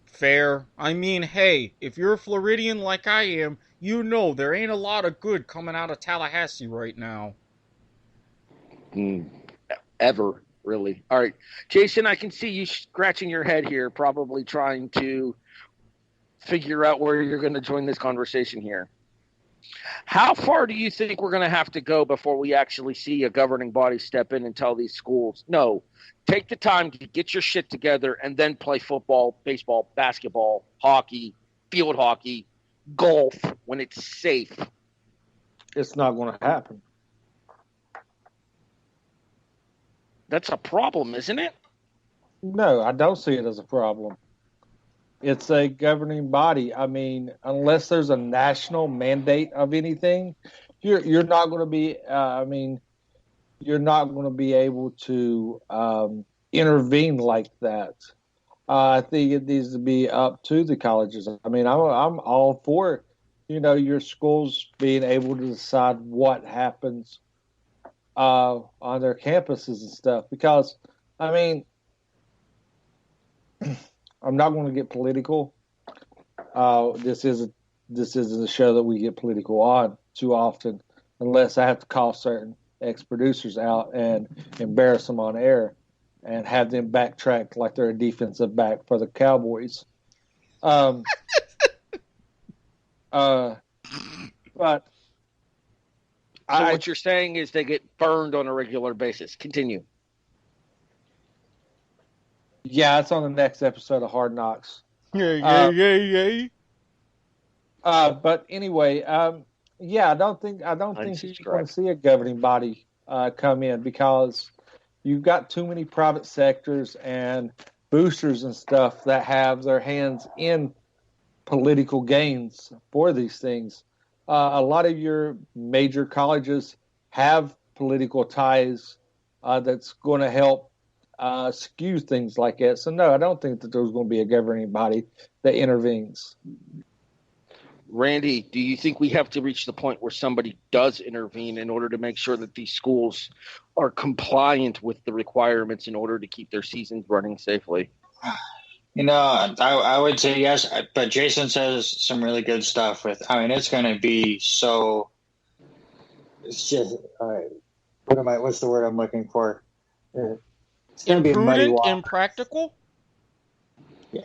Fair. I mean, hey, if you're a Floridian like I am, you know there ain't a lot of good coming out of Tallahassee right now. Ever, really. All right. Jason, I can see you scratching your head here, probably trying to figure out where you're going to join this conversation here. How far do you think we're going to have to go before we actually see a governing body step in and tell these schools, no, take the time to get your shit together and then play football, baseball, basketball, hockey, field hockey, golf when it's safe? It's not going to happen. That's a problem, isn't it? No, I don't see it as a problem. It's a governing body. I mean, unless there's a national mandate of anything, you're not going to be. You're not going to be able to intervene like that. I think it needs to be up to the colleges. I mean, I'm all for, your schools being able to decide what happens on their campuses and stuff. Because, I mean, I'm not going to get political. This isn't a show that we get political on too often, unless I have to call certain ex-producers out and embarrass them on air and have them backtrack like they're a defensive back for the Cowboys. But what you're saying is they get burned on a regular basis. Continue. Yeah, it's on the next episode of Hard Knocks. Yay. But anyway, I don't think you're going to see a governing body come in, because you've got too many private sectors and boosters and stuff that have their hands in political gains for these things. A lot of your major colleges have political ties that's going to help skew things like that. So, no, I don't think that there's going to be a governing body that intervenes. Randy, do you think we have to reach the point where somebody does intervene in order to make sure that these schools are compliant with the requirements in order to keep their seasons running safely? I would say yes, but Jason says some really good stuff it's going to be so, it's just, what's the word I'm looking for? It's going to be muddy water. Impractical?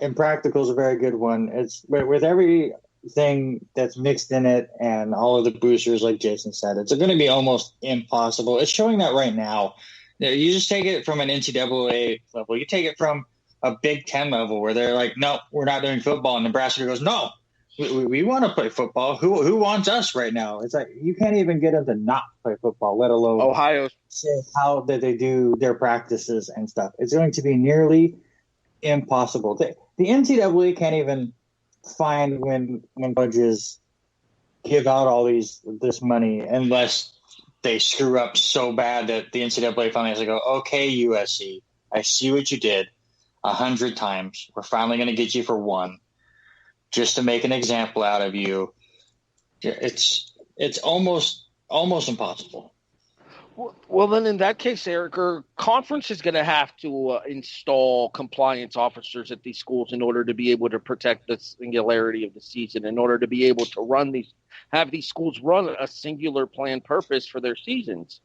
Impractical is a very good one. It's with everything that's mixed in it and all of the boosters, like Jason said, it's going to be almost impossible. It's showing that right now. You just take it from an NCAA level. You take it from a Big Ten level where they're like, no, we're not doing football. And Nebraska goes, no, we want to play football. Who wants us right now? It's like you can't even get them to not play football, let alone Ohio say how that they do their practices and stuff. It's going to be nearly impossible. The NCAA can't even find when judges give out all this money unless they screw up so bad that the NCAA finally has to go, okay, USC, I see what you did 100 times. We're finally going to get you for one, just to make an example out of you. It's almost impossible. Well, then in that case, Erik, our conference is going to have to install compliance officers at these schools in order to be able to protect the singularity of the season, in order to be able to have these schools run a singular planned purpose for their seasons.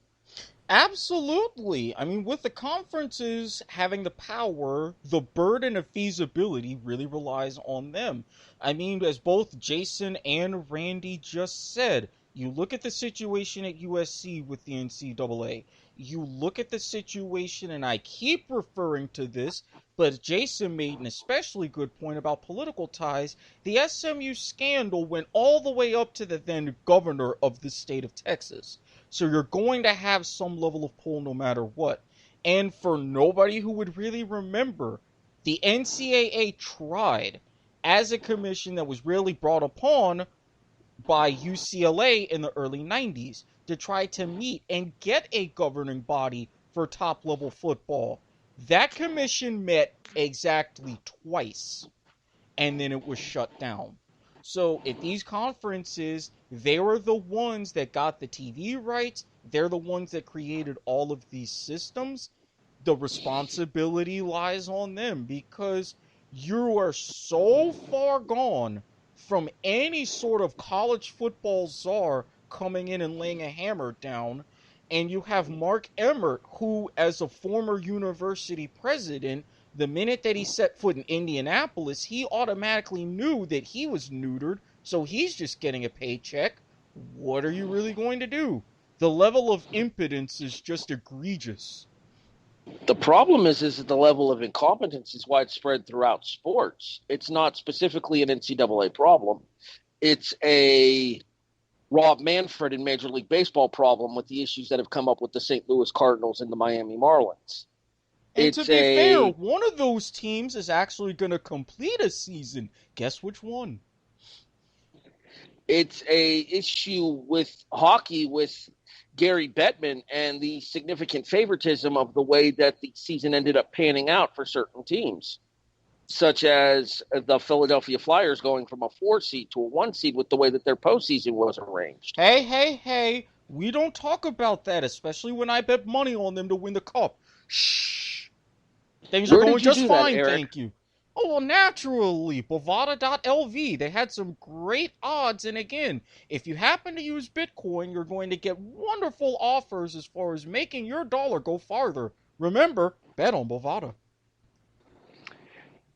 Absolutely. I mean, with the conferences having the power, the burden of feasibility really relies on them. I mean, as both Jason and Randy just said, you look at the situation at USC with the NCAA. you look at the situation, and I keep referring to this, but Jason made an especially good point about political ties. The SMU scandal went all the way up to the then governor of the state of Texas. So you're going to have some level of pull no matter what. And for nobody who would really remember, the NCAA tried, as a commission that was really brought upon by UCLA in the early 90s, to try to meet and get a governing body for top-level football. That commission met exactly twice, and then it was shut down. So at these conferences, they were the ones that got the TV rights. They're the ones that created all of these systems. The responsibility lies on them, because you are so far gone from any sort of college football czar coming in and laying a hammer down. And you have Mark Emmert, who, as a former university president, the minute that he set foot in Indianapolis, he automatically knew that he was neutered, so he's just getting a paycheck. What are you really going to do? The level of impotence is just egregious. The problem is that the level of incompetence is widespread throughout sports. It's not specifically an NCAA problem. It's a Rob Manfred in Major League Baseball problem with the issues that have come up with the St. Louis Cardinals and the Miami Marlins. And to be fair, one of those teams is actually going to complete a season. Guess which one? It's a issue with hockey with Gary Bettman and the significant favoritism of the way that the season ended up panning out for certain teams, such as the Philadelphia Flyers going from a 4 seed to a 1 seed with the way that their postseason was arranged. Hey, we don't talk about that, especially when I bet money on them to win the cup. Shh. Things are going just fine, thank you. Oh, well, naturally, Bovada.lv. They had some great odds, and again, if you happen to use Bitcoin, you're going to get wonderful offers as far as making your dollar go farther. Remember, bet on Bovada.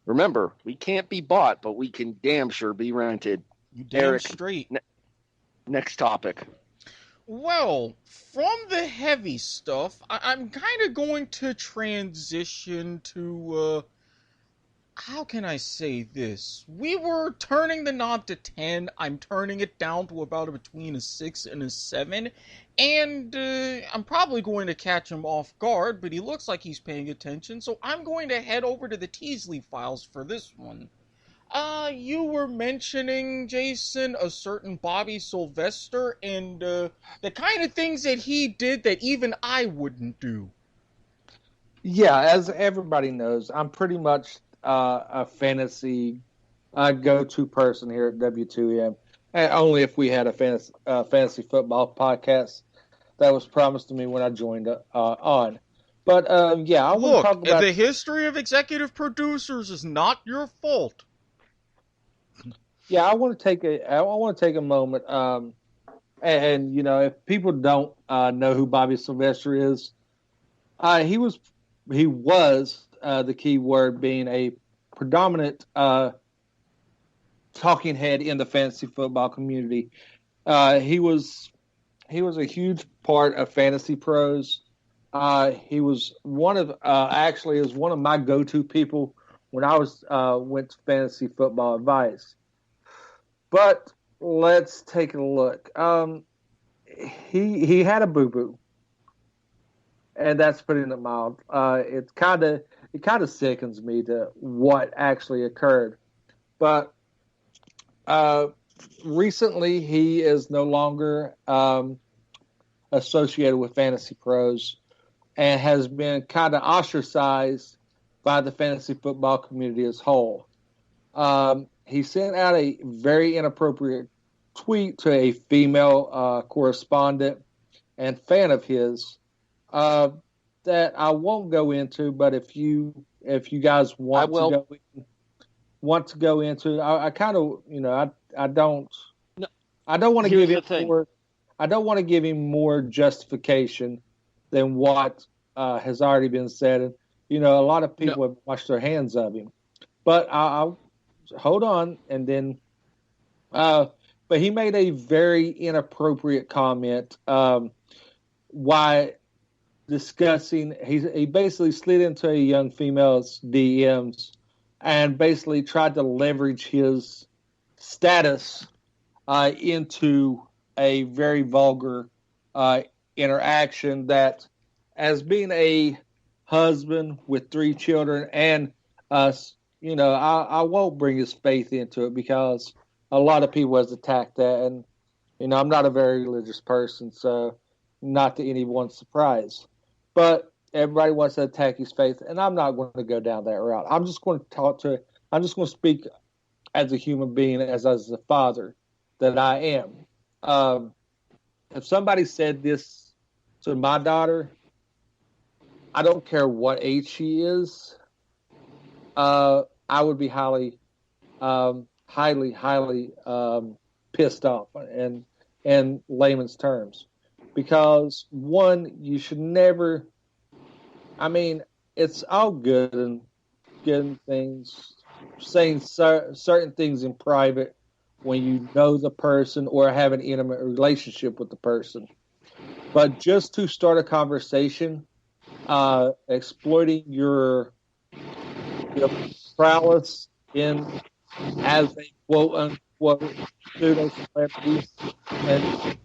Remember, we can't be bought, but we can damn sure be rented. You damn Erik, straight. Next topic. Well, from the heavy stuff, I'm kind of going to transition to, how can I say this? We were turning the knob to 10. I'm turning it down to about between a 6 and a 7. And I'm probably going to catch him off guard, but he looks like he's paying attention. So I'm going to head over to the Teasley files for this one. You were mentioning, Jason, a certain Bobby Sylvester and the kind of things that he did that even I wouldn't do. Yeah, as everybody knows, I'm pretty much a fantasy go-to person here at W2M. And only if we had a fantasy football podcast that was promised to me when I joined on. But yeah, I want to talk about the history of executive producers is not your fault. Yeah, I want to take a moment, and you know, if people don't know who Bobby Sylvester is, he was the key word being a predominant talking head in the fantasy football community. He was a huge part of Fantasy Pros. He was one of my go-to people when I went to fantasy football advice. But let's take a look. He had a boo-boo, and that's putting it mild. It kind of sickens me to what actually occurred. But recently, he is no longer associated with Fantasy Pros and has been kind of ostracized by the fantasy football community as a whole. He sent out a very inappropriate tweet to a female correspondent and fan of his that I won't go into, but if you guys want to go into, I kind of, you know, I don't want to give him more. I don't want to give him more justification than what has already been said. And, you know, a lot of people have washed their hands of him. But I'll hold on, and then but he made a very inappropriate comment why discussing. He basically slid into a young female's DMs and basically tried to leverage his status into a very vulgar interaction that, as being a husband with 3 children and us, I won't bring his faith into it because a lot of people has attacked that. And, I'm not a very religious person, so not to anyone's surprise. But everybody wants to attack his faith, and I'm not going to go down that route. I'm just going to speak as a human being, as a father that I am. If somebody said this to my daughter, I don't care what age she is, I would be highly pissed off in layman's terms. Because, one, you should never, it's all good and getting things, saying certain things in private when you know the person or have an intimate relationship with the person. But just to start a conversation, exploiting your prowess as a quote-unquote pseudo-celebrity, and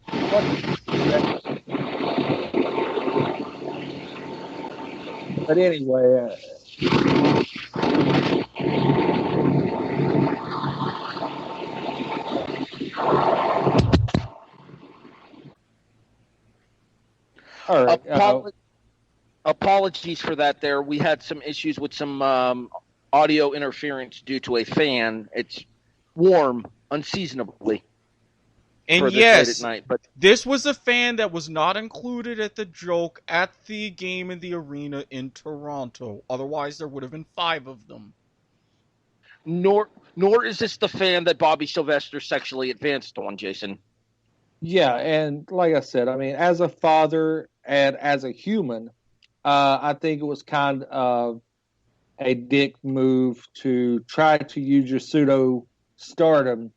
but anyway, all right. Apologies for that there. We had some issues with some audio interference due to a fan. It's warm unseasonably. And yes, late at night, but this was a fan that was not included at the joke at the game in the arena in Toronto. Otherwise, there would have been 5 of them. Nor is this the fan that Bobby Sylvester sexually advanced on, Jason. Yeah, and like I said, as a father and as a human, I think it was kind of a dick move to try to use your pseudo stardom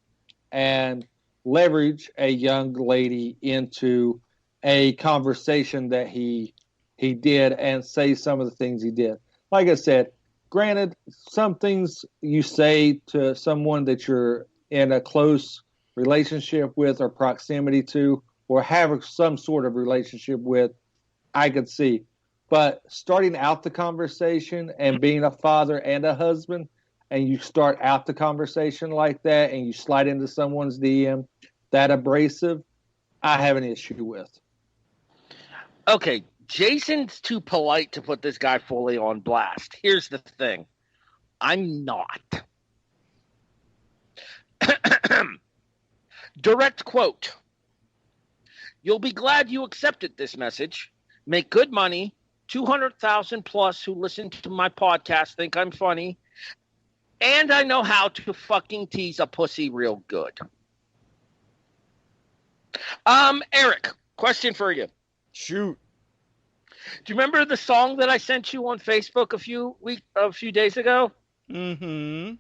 and leverage a young lady into a conversation that he did and say some of the things he did. Like I said, granted, some things you say to someone that you're in a close relationship with or proximity to or have some sort of relationship with, I could see. But starting out the conversation and being a father and a husband, and you start out the conversation like that and you slide into someone's DM that abrasive, I have an issue with. Okay, Jason's too polite to put this guy fully on blast. Here's the thing. I'm not. Direct quote. You'll be glad you accepted this message. Make good money. 200,000 plus who listen to my podcast think I'm funny. And I know how to fucking tease a pussy real good. Erik, question for you. Shoot. Do you remember the song that I sent you on Facebook a few days ago? Mm-hmm.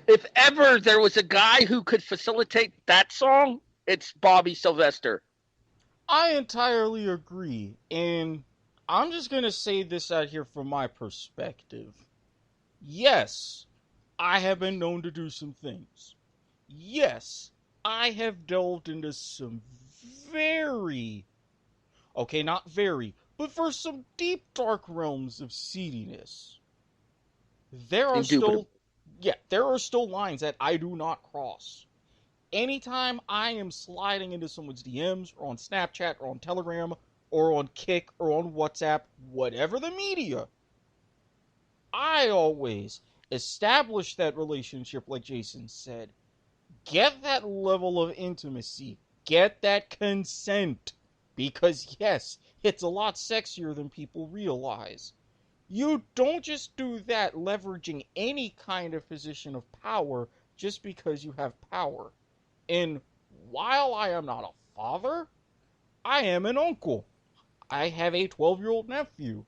If ever there was a guy who could facilitate that song, it's Bobby Sylvester. I entirely agree. And I'm just going to say this out here from my perspective. Yes, I have been known to do some things. Yes, I have delved into some but for some deep, dark realms of seediness. There are still lines that I do not cross. Anytime I am sliding into someone's DMs, or on Snapchat, or on Telegram, or on Kick, or on WhatsApp, whatever the media, I always establish that relationship, like Jason said. Get that level of intimacy. Get that consent. Because, yes, it's a lot sexier than people realize. You don't just do that leveraging any kind of position of power just because you have power. And while I am not a father, I am an uncle. I have a 12-year-old nephew.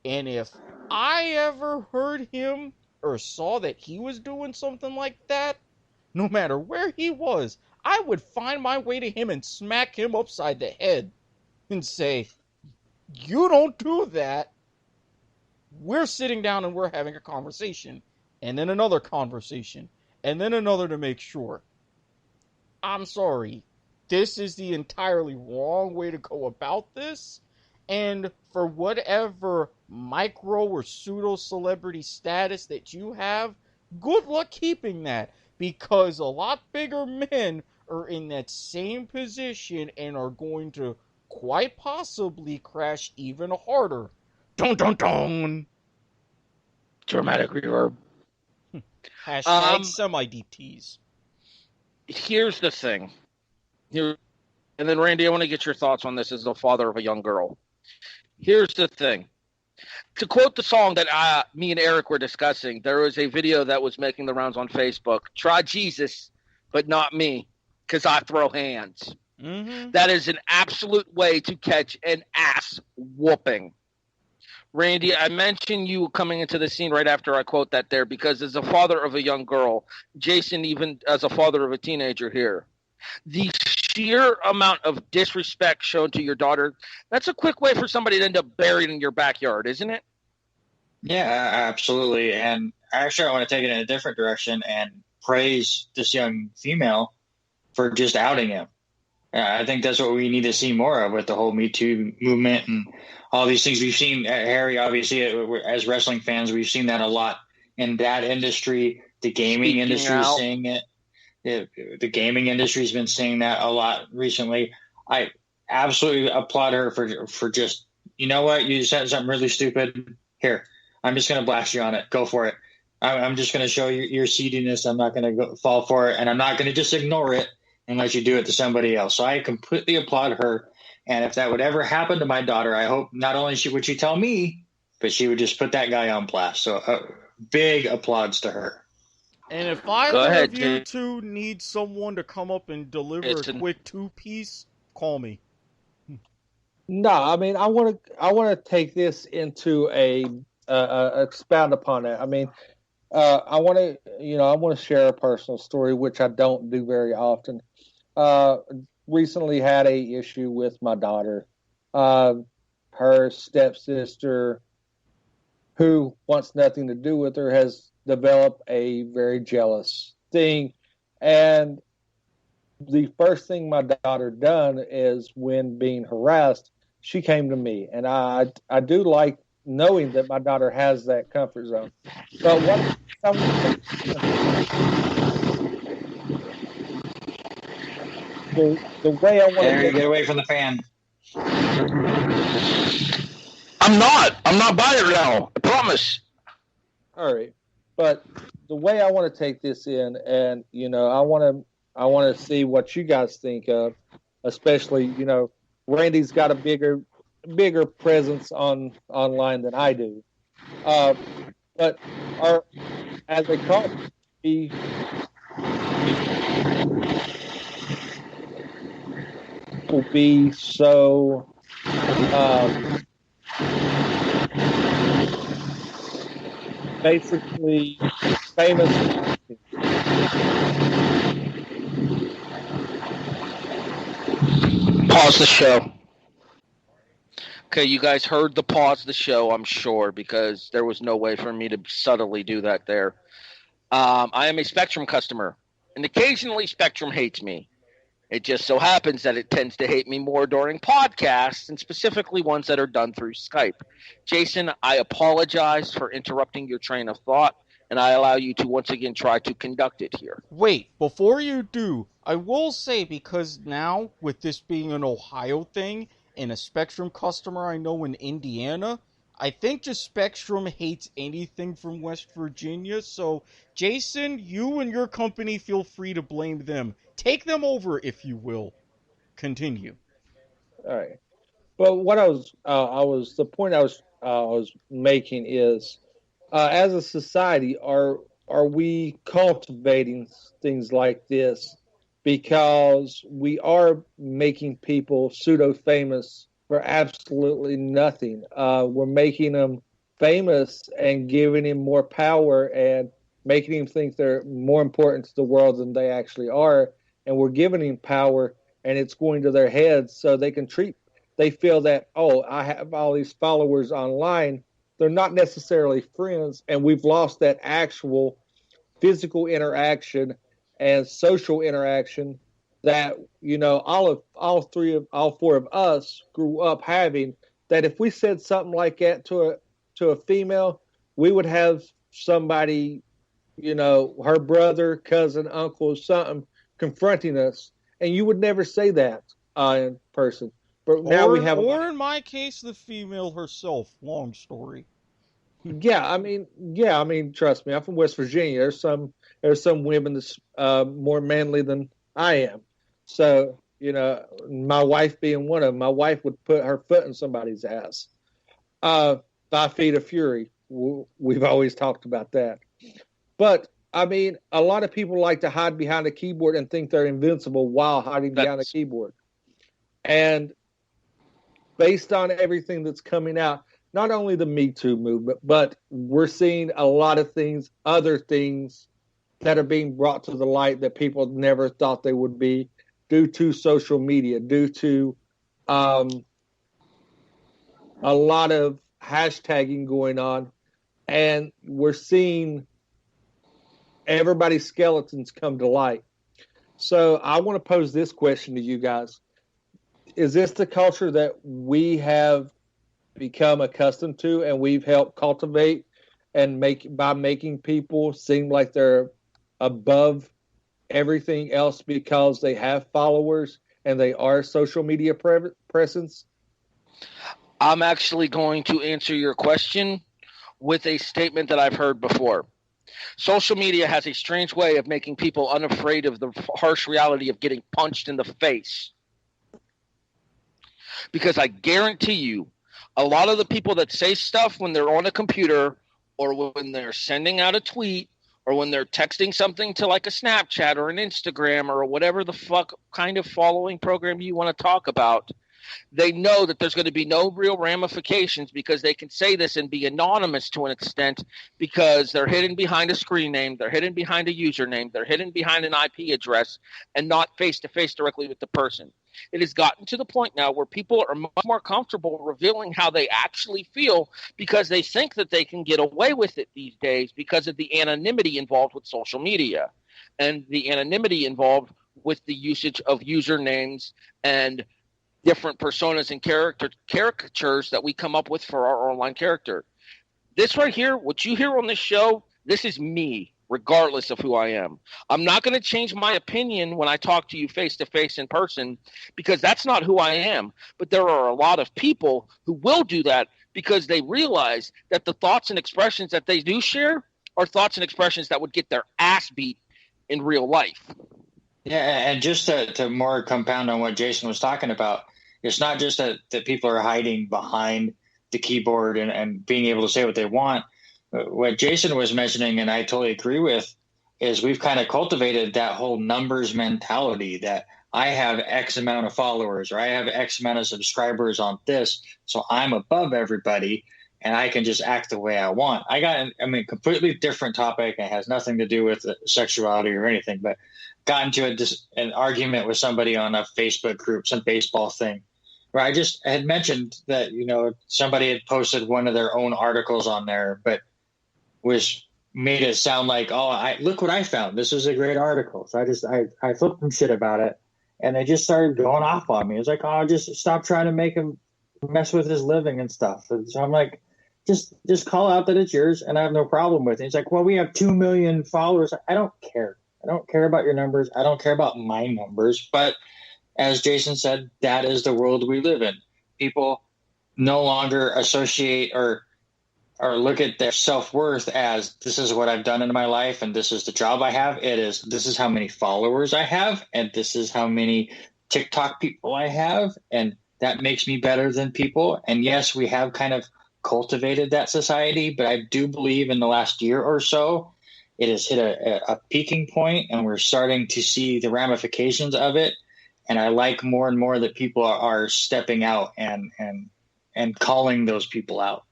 And if I ever heard him or saw that he was doing something like that, no matter where he was, I would find my way to him and smack him upside the head and say, You don't do that. We're sitting down and we're having a conversation. And then another conversation. And then another to make sure. I'm sorry. This is the entirely wrong way to go about this. And for whatever micro or pseudo celebrity status that you have, good luck keeping that. Because a lot bigger men are in that same position and are going to quite possibly crash even harder. Dun dun dun! Dramatic reverb. Hashtag semi-deep tease. Here's the thing. And then, Randy, I want to get your thoughts on this as the father of a young girl. Here's the thing. To quote the song that me and Erik were discussing, there was a video that was making the rounds on Facebook. Try Jesus, but not me, because I throw hands. Mm-hmm. That is an absolute way to catch an ass whooping. Randy, I mentioned you coming into the scene right after I quote that there, because as a father of a young girl, Jason, even as a father of a teenager here, the sheer amount of disrespect shown to your daughter, that's a quick way for somebody to end up buried in your backyard, isn't it? Yeah, absolutely. And actually, I want to take it in a different direction and praise this young female for just outing him. I think that's what we need to see more of with the whole Me Too movement and all these things. We've seen, Harry, obviously, as wrestling fans, we've seen that a lot in that industry. The gaming industry is seeing it. The gaming industry has been seeing that a lot recently. I absolutely applaud her for just, you know what, you said something really stupid. Here, I'm just going to blast you on it. Go for it. I'm just going to show you your seediness. I'm not going to fall for it, and I'm not going to just ignore it and let you do it to somebody else. So I completely applaud her. And if that would ever happen to my daughter, I hope not only would she tell me, but she would just put that guy on blast. So big applauds to her. And if either of you two need someone to come up and deliver a quick two-piece, call me. No, I mean, I want to take this into expound upon it. I mean, I want to share a personal story, which I don't do very often. Recently had a issue with my daughter. Her stepsister, who wants nothing to do with her, has developed a very jealous thing. And the first thing my daughter done is, when being harassed, she came to me. And I do like knowing that my daughter has that comfort zone. But the way I want to get away from the fan. I'm not by it now. I promise. All right. But the way I want to take this in, and I want to see what you guys think of, especially Randy's got a bigger presence online than I do. But as a couple, will be so basically famous. Pause the show. Okay, you guys heard the pause the show, I'm sure, because there was no way for me to subtly do that there. I am a Spectrum customer, and occasionally Spectrum hates me. It just so happens that it tends to hate me more during podcasts, and specifically ones that are done through Skype. Jason, I apologize for interrupting your train of thought, and I allow you to once again try to conduct it here. Wait, before you do, I will say, because now, with this being an Ohio thing, and a Spectrum customer I know in Indiana, I think just Spectrum hates anything from West Virginia, so Jason, you and your company feel free to blame them. Take them over, if you will. Continue. All right. But what the point I was making is, as a society, are we cultivating things like this because we are making people pseudo famous for absolutely nothing? We're making them famous and giving them more power and making them think they're more important to the world than they actually are. And we're giving them power, and it's going to their heads so they can treat they feel that, oh, I have all these followers online. They're not necessarily friends, and we've lost that actual physical interaction and social interaction that, all four of us grew up having. That if we said something like that to a female, we would have somebody, her brother, cousin, uncle, something confronting us, and you would never say that in person. But now we have, or in my case, the female herself. Long story. yeah. I mean, trust me, I'm from West Virginia. There's some women that's more manly than I am. So, my wife being one of them, my wife would put her foot in somebody's ass. 5 feet of fury. We've always talked about that. But, I mean, a lot of people like to hide behind a keyboard and think they're invincible while hiding behind a keyboard. And based on everything that's coming out, not only the Me Too movement, but we're seeing a lot of things, other things that are being brought to the light that people never thought they would be due to social media, due to a lot of hashtagging going on. And we're seeing everybody's skeletons come to light. So I want to pose this question to you guys. Is this the culture that we have become accustomed to and we've helped cultivate and by making people seem like they're above everything else because they have followers and they are social media presence? I'm actually going to answer your question with a statement that I've heard before. Social media has a strange way of making people unafraid of the harsh reality of getting punched in the face. Because I guarantee you, a lot of the people that say stuff when they're on a computer or when they're sending out a tweet or when they're texting something to like a Snapchat or an Instagram or whatever the fuck kind of following program you want to talk about, they know that there's going to be no real ramifications because they can say this and be anonymous to an extent because they're hidden behind a screen name, they're hidden behind a username, they're hidden behind an IP address and not face-to-face directly with the person. It has gotten to the point now where people are much more comfortable revealing how they actually feel because they think that they can get away with it these days because of the anonymity involved with social media and the anonymity involved with the usage of usernames and different personas and caricatures that we come up with for our online character. This right here, what you hear on this show, this is me, regardless of who I am. I'm not going to change my opinion when I talk to you face-to-face in person because that's not who I am. But there are a lot of people who will do that because they realize that the thoughts and expressions that they do share are thoughts and expressions that would get their ass beat in real life. Yeah, and just to more compound on what Jason was talking about, it's not just that people are hiding behind the keyboard and being able to say what they want. What Jason was mentioning, and I totally agree with, is we've kind of cultivated that whole numbers mentality that I have X amount of followers or I have X amount of subscribers on this, so I'm above everybody and I can just act the way I want. Completely different topic. It has nothing to do with sexuality or anything, but got into an argument with somebody on a Facebook group, some baseball thing, where I had mentioned that, somebody had posted one of their own articles on there, but made it sound like, look what I found. This was a great article. So I flipped some shit about it and they just started going off on me. It was like, just stop trying to make him mess with his living and stuff. And so I'm like, just call out that it's yours and I have no problem with it. It's like, well, we have 2 million followers. I don't care. I don't care about your numbers. I don't care about my numbers. But as Jason said, that is the world we live in. People no longer associate or look at their self-worth as this is what I've done in my life and this is the job I have. This is how many followers I have and this is how many TikTok people I have, and that makes me better than people. And yes, we have kind of cultivated that society, but I do believe in the last year or so it has hit a peaking point and we're starting to see the ramifications of it. And I like more and more that people are stepping out and calling those people out.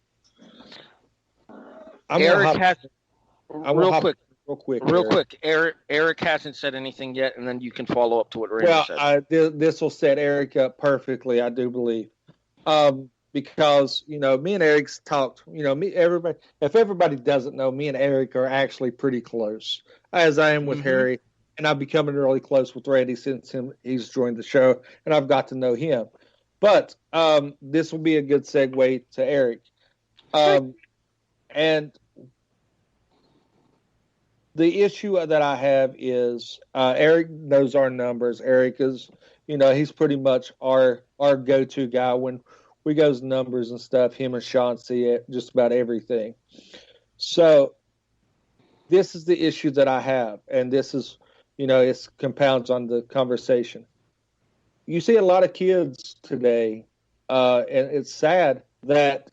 Real quick. Erik hasn't said anything yet, and then you can follow up to what Randy said. This will set Erik up perfectly, I do believe. Because me and Eric's talked. If everybody doesn't know, me and Erik are actually pretty close, as I am with Harry, and I'm becoming really close with Randy since he's joined the show, and I've got to know him. But this will be a good segue to Erik, and the issue that I have is Erik knows our numbers. Erik is, he's pretty much our go-to guy when we goes numbers and stuff. Him and Sean see it, just about everything. So this is the issue that I have, and this is, it compounds on the conversation. You see a lot of kids today, and it's sad that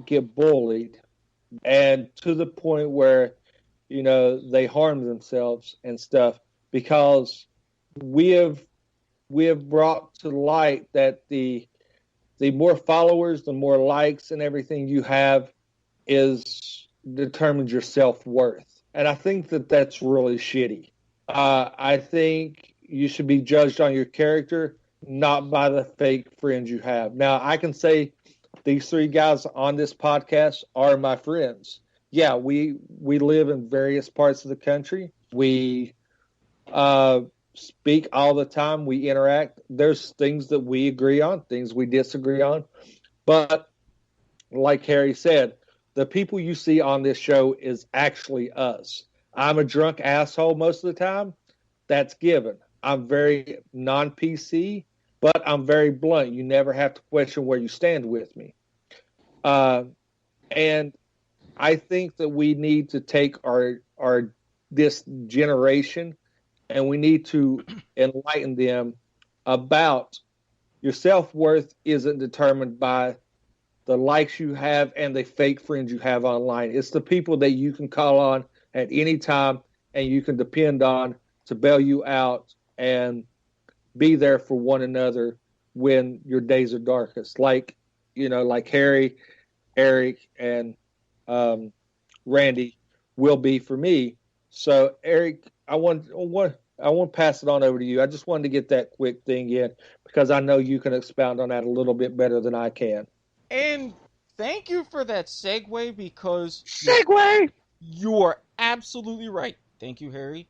get bullied, and to the point where they harm themselves and stuff because we have brought to light that the more followers, the more likes and everything you have determines your self-worth. And I think that that's really shitty. I think you should be judged on your character, not by the fake friends you have. Now, I can say these three guys on this podcast are my friends. Yeah, we live in various parts of the country. We speak all the time. We interact. There's things that we agree on, things we disagree on. But like Harry said, the people you see on this show is actually us. I'm a drunk asshole most of the time. That's given. I'm very non-PC, but I'm very blunt. You never have to question where you stand with me. And I think that we need to take this generation and we need to enlighten them about your self-worth isn't determined by the likes you have and the fake friends you have online. It's the people that you can call on at any time and you can depend on to bail you out and be there for one another when your days are darkest. Like Harry, Erik, and Randy will be for me. So Erik, I want to pass it on over to you. I just wanted to get that quick thing in because I know you can expound on that a little bit better than I can. And thank you for that segue because you are absolutely right. Thank you, Harry.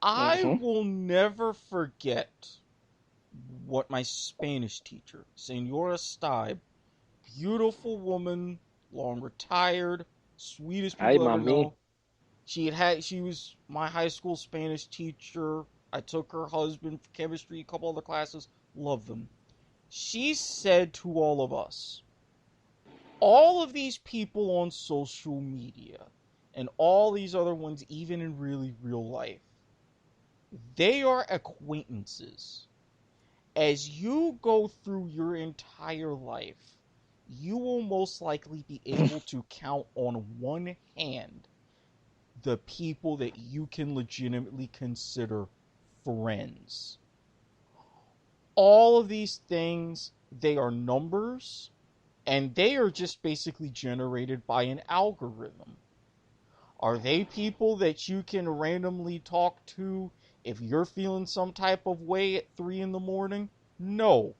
I will never forget what my Spanish teacher, Senora Stibe, beautiful woman, long retired, sweetest people I ever know. She was my high school Spanish teacher. I took her husband for chemistry, a couple other classes. Love them. She said to all of us, all of these people on social media and all these other ones, even in really real life, they are acquaintances. As you go through your entire life, you will most likely be able to count on one hand the people that you can legitimately consider friends. All of these things, they are numbers, and they are just basically generated by an algorithm. Are they people that you can randomly talk to if you're feeling some type of way at 3 a.m? No.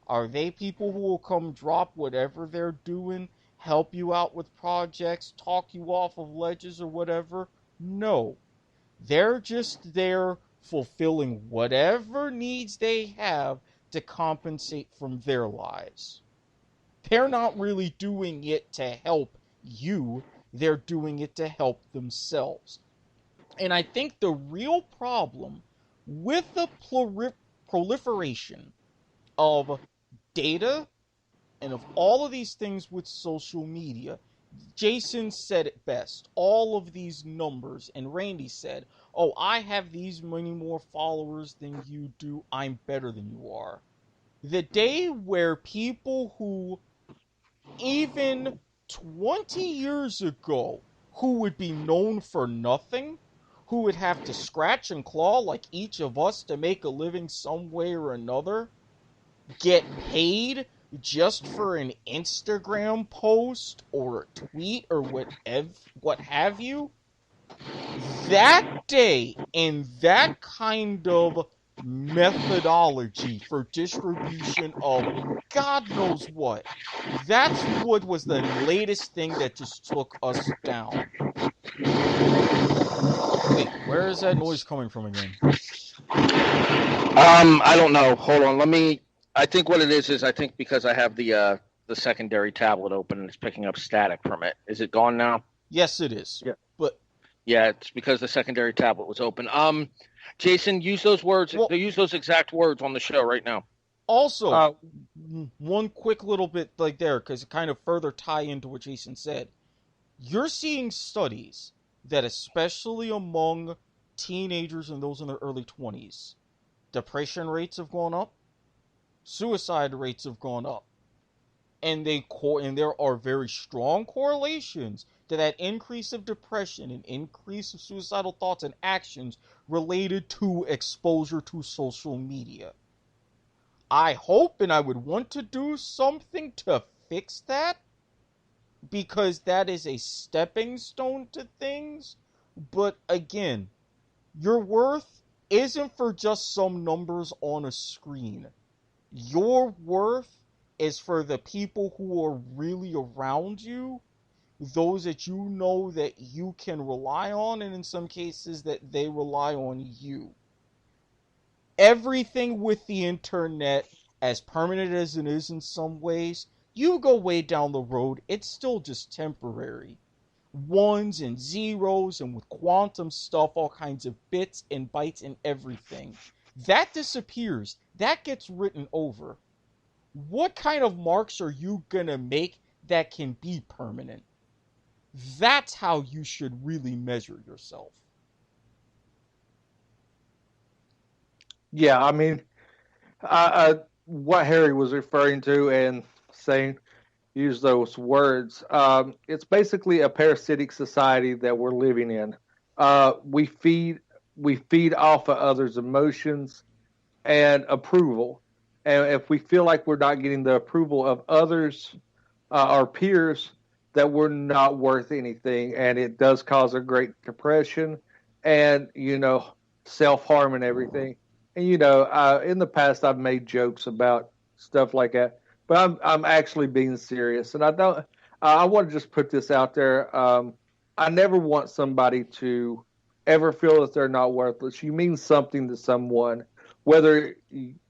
Are they people who will come drop whatever they're doing, help you out with projects, talk you off of ledges or whatever? No. They're just there fulfilling whatever needs they have to compensate from their lives. They're not really doing it to help you. They're doing it to help themselves. And I think the real problem with the proliferation of data and of all of these things with social media, Jason said it best. All of these numbers, and Randy said, oh, I have these many more followers than you do. I'm better than you are. The day where people who even 20 years ago, who would be known for nothing, who would have to scratch and claw like each of us to make a living some way or another, get paid just for an Instagram post or a tweet or what have you, that day and that kind of methodology for distribution of God knows what. That's what was the latest thing that just took us down. Wait, where is that noise coming from again? I don't know. Hold on. I think what it is I think because I have the secondary tablet open and it's picking up static from it. Is it gone now? Yes, it is. Yeah. But yeah, it's because the secondary tablet was open. Jason, use those words. Well, use those exact words on the show right now. Also, one quick little bit like there, because it kind of further tie into what Jason said. You're seeing studies that, especially among teenagers and those in their early 20s, depression rates have gone up, suicide rates have gone up, and there are very strong correlations to that increase of depression and increase of suicidal thoughts and actions related to exposure to social media. I hope and I would want to do something to fix that, because that is a stepping stone to things. But again, your worth isn't for just some numbers on a screen. Your worth is for the people who are really around you, those that you know that you can rely on, and in some cases that they rely on you. Everything with the internet, as permanent as it is in some ways, you go way down the road, it's still just temporary. Ones and zeros, and with quantum stuff, all kinds of bits and bytes and everything. That disappears. That gets written over. What kind of marks are you gonna make that can be permanent? That's how you should really measure yourself. Yeah, I mean, what Harry was referring to and saying, use those words. It's basically a parasitic society that we're living in. We feed off of others' emotions and approval, and if we feel like we're not getting the approval of others, our peers, that we're not worth anything, and it does cause a great depression, and self-harm and everything. And in the past, I've made jokes about stuff like that, but I'm actually being serious, and I want to just put this out there. I never want somebody to ever feel that they're not worthless. You mean something to someone, whether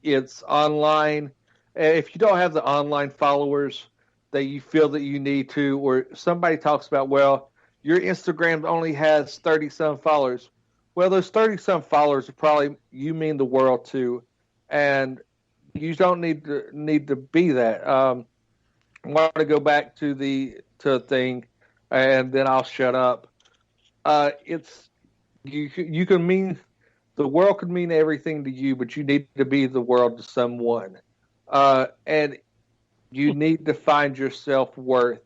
it's online. If you don't have the online followers that you feel that you need to, or somebody talks about, well, your Instagram only has 30-some followers. Well, those 30-some followers are probably, you mean the world to, and you don't need to be that. I want to go back to a thing, and then I'll shut up. It's you can mean, the world could mean everything to you, but you need to be the world to someone, and you need to find your self-worth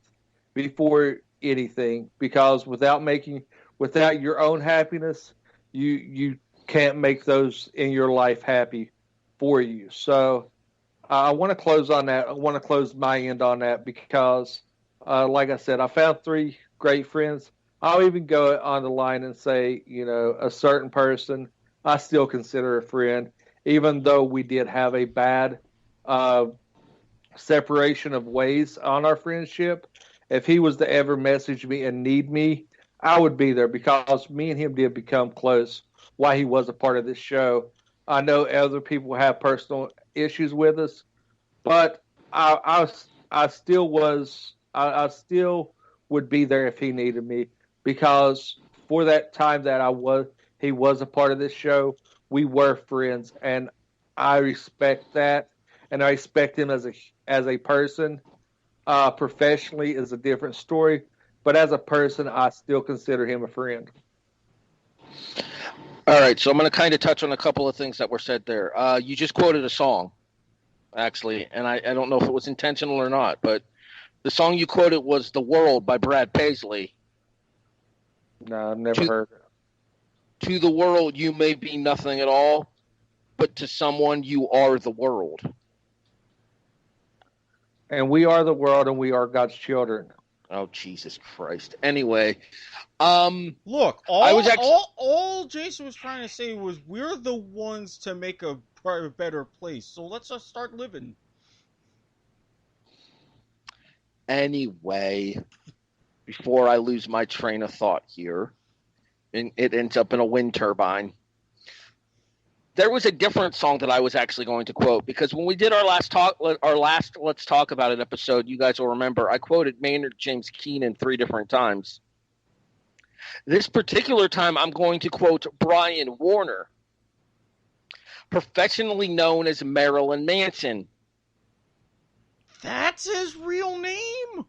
before anything, because without your own happiness, you can't make those in your life happy for you. So I want to close on that. I want to close my end on that because, like I said, I found 3 great friends. I'll even go on the line and say, a certain person I still consider a friend, even though we did have a bad separation of ways on our friendship. If he was to ever message me and need me, I would be there, because me and him did become close while he was a part of this show. I know other people have personal issues with us, but I still would be there if he needed me, because for that time that he was a part of this show, we were friends, and I respect that, and I respect him as a person. Professionally is a different story, but as a person, I still consider him a friend. All right, so I'm going to kind of touch on a couple of things that were said there. You just quoted a song, actually, and I don't know if it was intentional or not, but the song you quoted was "The World" by Brad Paisley. No, I've never heard it. To the world, you may be nothing at all, but to someone, you are the world. And we are the world, and we are God's children. Oh, Jesus Christ. Anyway, Look, I was all Jason was trying to say was we're the ones to make a better place. So let's just start living. Anyway, before I lose my train of thought here, and it ends up in a wind turbine. There was a different song that I was actually going to quote, because when we did our last Let's Talk About It episode, you guys will remember I quoted Maynard James Keenan 3 different times. This particular time, I'm going to quote Brian Warner, professionally known as Marilyn Manson. That's his real name?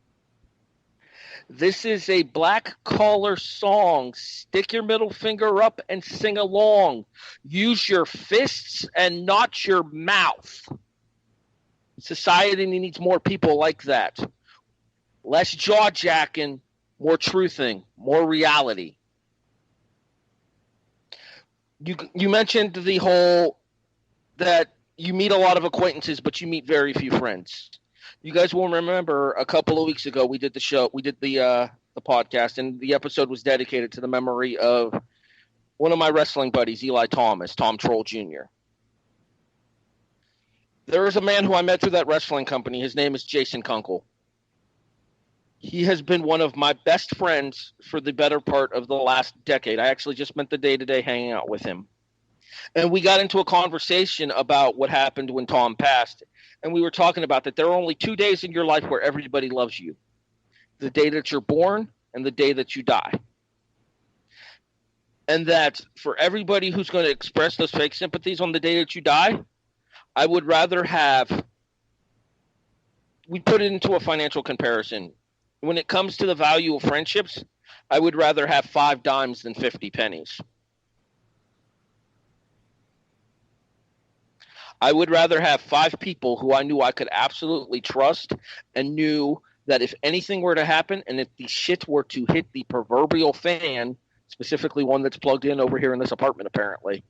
This is a black collar song. Stick your middle finger up and sing along. Use your fists and not your mouth. Society needs more people like that. Less jaw-jacking, more truthing, more reality. You mentioned the whole that you meet a lot of acquaintances, but you meet very few friends. You guys will remember a couple of weeks ago we did the podcast, and the episode was dedicated to the memory of one of my wrestling buddies, Eli Thomas, Tom Troll Jr. There is a man who I met through that wrestling company. His name is Jason Kunkel. He has been one of my best friends for the better part of the last decade. I actually just spent the day today hanging out with him. And we got into a conversation about what happened when Tom passed. And we were talking about that there are only 2 days in your life where everybody loves you. The day that you're born and the day that you die. And that for everybody who's going to express those fake sympathies on the day that you die, I would rather have, we put it into a financial comparison. When it comes to the value of friendships, I would rather have 5 dimes than 50 pennies. I would rather have 5 people who I knew I could absolutely trust and knew that if anything were to happen and if the shit were to hit the proverbial fan, specifically one that's plugged in over here in this apartment apparently,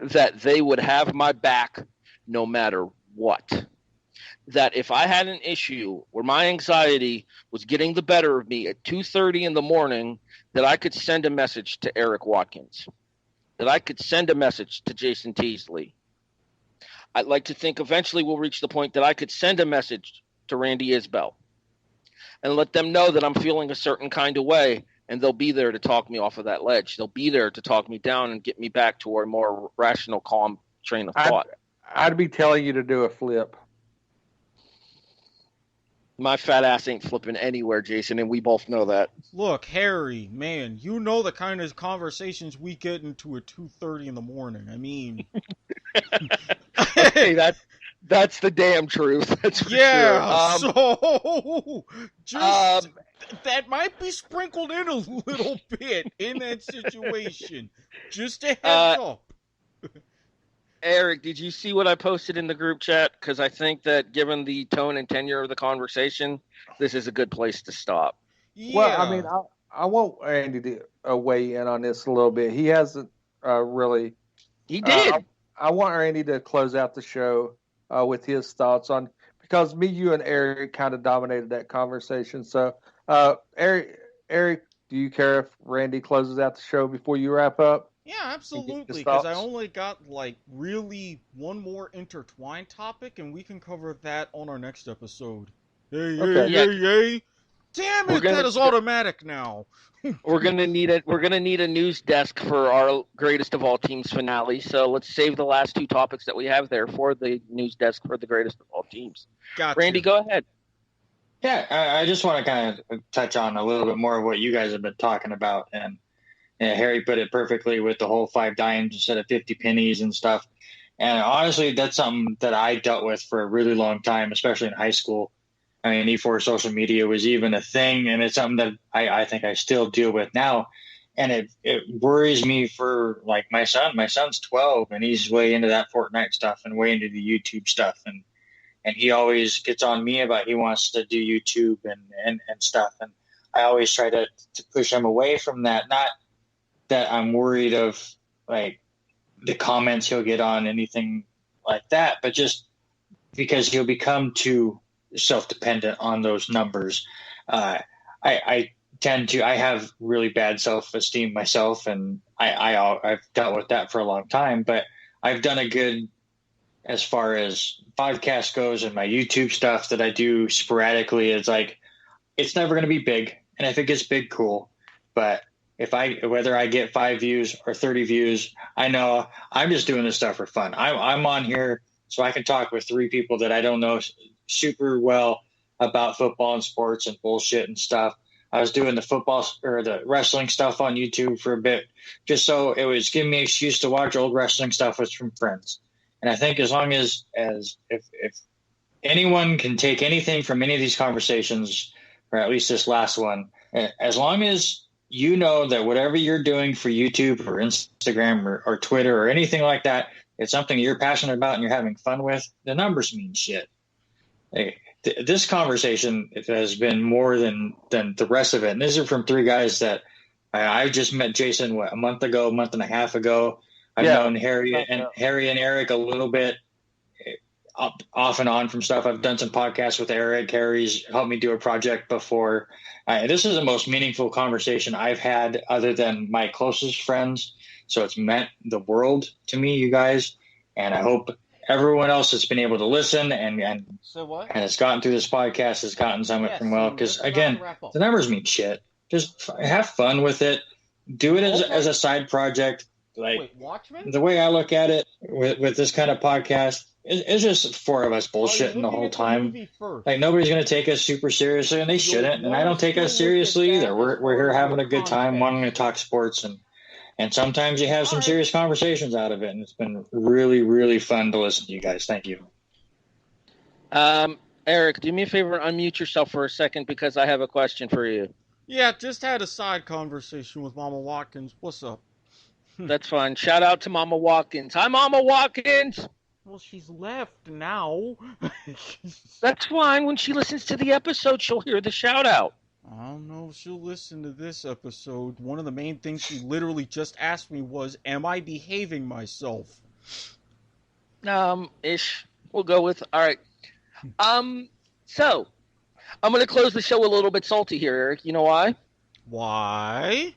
that they would have my back no matter what. That if I had an issue where my anxiety was getting the better of me at 2:30 in the morning, that I could send a message to Erik Watkins. That I could send a message to Jason Teasley. I'd like to think eventually we'll reach the point that I could send a message to Randy Isbelle and let them know that I'm feeling a certain kind of way, and they'll be there to talk me off of that ledge. They'll be there to talk me down and get me back to a more rational, calm train of thought. I'd be telling you to do a flip. My fat ass ain't flipping anywhere, Jason, and we both know that. Look, Harry, man, you know the kind of conversations we get into at 2:30 in the morning. I mean... Okay, that's the damn truth. That's for yeah, sure. so... just... that might be sprinkled in a little bit in that situation. Just a heads up. Eric, did you see what I posted in the group chat? Because I think that given the tone and tenure of the conversation, this is a good place to stop. Yeah. Well, I mean, I want Andy to weigh in on this a little bit. He hasn't really. He did. I want Randy to close out the show with his thoughts on, because me, you, and Eric kind of dominated that conversation. So, Eric, do you care if Randy closes out the show before you wrap up? Yeah, absolutely, because I only got, really one more intertwined topic, and we can cover that on our next episode. Yay. Damn it, that is automatic now. We're gonna need a news desk for our greatest of all teams finale, so let's save the last 2 topics that we have there for the news desk for the greatest of all teams. Gotcha. Randy, go ahead. Yeah, I just want to kind of touch on a little bit more of what you guys have been talking about, and Harry put it perfectly with the whole 5 dimes instead of 50 pennies and stuff. And honestly, that's something that I dealt with for a really long time, especially in high school. I mean, before social media was even a thing, and it's something that I think I still deal with now. And it worries me for, my son. My son's 12, and he's way into that Fortnite stuff and way into the YouTube stuff. And he always gets on me about he wants to do YouTube and stuff. And I always try to push him away from that. Not that I'm worried of the comments he'll get on anything like that, but just because he'll become too self-dependent on those numbers. I have really bad self-esteem myself, and I've dealt with that for a long time, but I've done a good as far as podcast goes, and my YouTube stuff that I do sporadically is like, it's never going to be big. And if it gets big, cool. But whether I get 5 views or 30 views, I know I'm just doing this stuff for fun. I'm on here so I can talk with 3 people that I don't know super well about football and sports and bullshit and stuff. I was doing the football or the wrestling stuff on YouTube for a bit, just so it was giving me an excuse to watch old wrestling stuff with some friends. And I think as long as if anyone can take anything from any of these conversations, or at least this last one, as long as you know that whatever you're doing for YouTube or Instagram or Twitter or anything like that, it's something you're passionate about and you're having fun with, the numbers mean shit. Hey, this conversation has been more than the rest of it. And these are from 3 guys that I just met Jason, a month and a half ago. I've known Harry and Erik a little bit off and on from stuff. I've done some podcasts with Erik. Harry's helped me do a project before. This is the most meaningful conversation I've had other than my closest friends. So it's meant the world to me, you guys. And I hope everyone else that's been able to listen and has gotten through this podcast has gotten something from well. Because, again, the numbers mean shit. Just have fun with it. Do it as a side project. Like, Watchmen? The way I look at it with this kind of podcast, it's just 4 of us bullshitting the whole time. Like, nobody's going to take us super seriously, and they shouldn't. And I don't take us seriously either. We're here having a good time, wanting to talk sports, and sometimes you have some serious conversations out of it. And it's been really, really fun to listen to you guys. Thank you. Erik, do me a favor and unmute yourself for a second because I have a question for you. Yeah, just had a side conversation with Mama Watkins. What's up? That's fine. Shout out to Mama Watkins. Hi, Mama Watkins. Well, she's left now. That's fine. When she listens to the episode, she'll hear the shout out. I don't know if she'll listen to this episode. One of the main things she literally just asked me was, am I behaving myself? Ish. We'll go with, all right. So, I'm going to close the show a little bit salty here, Erik. You know why? Why?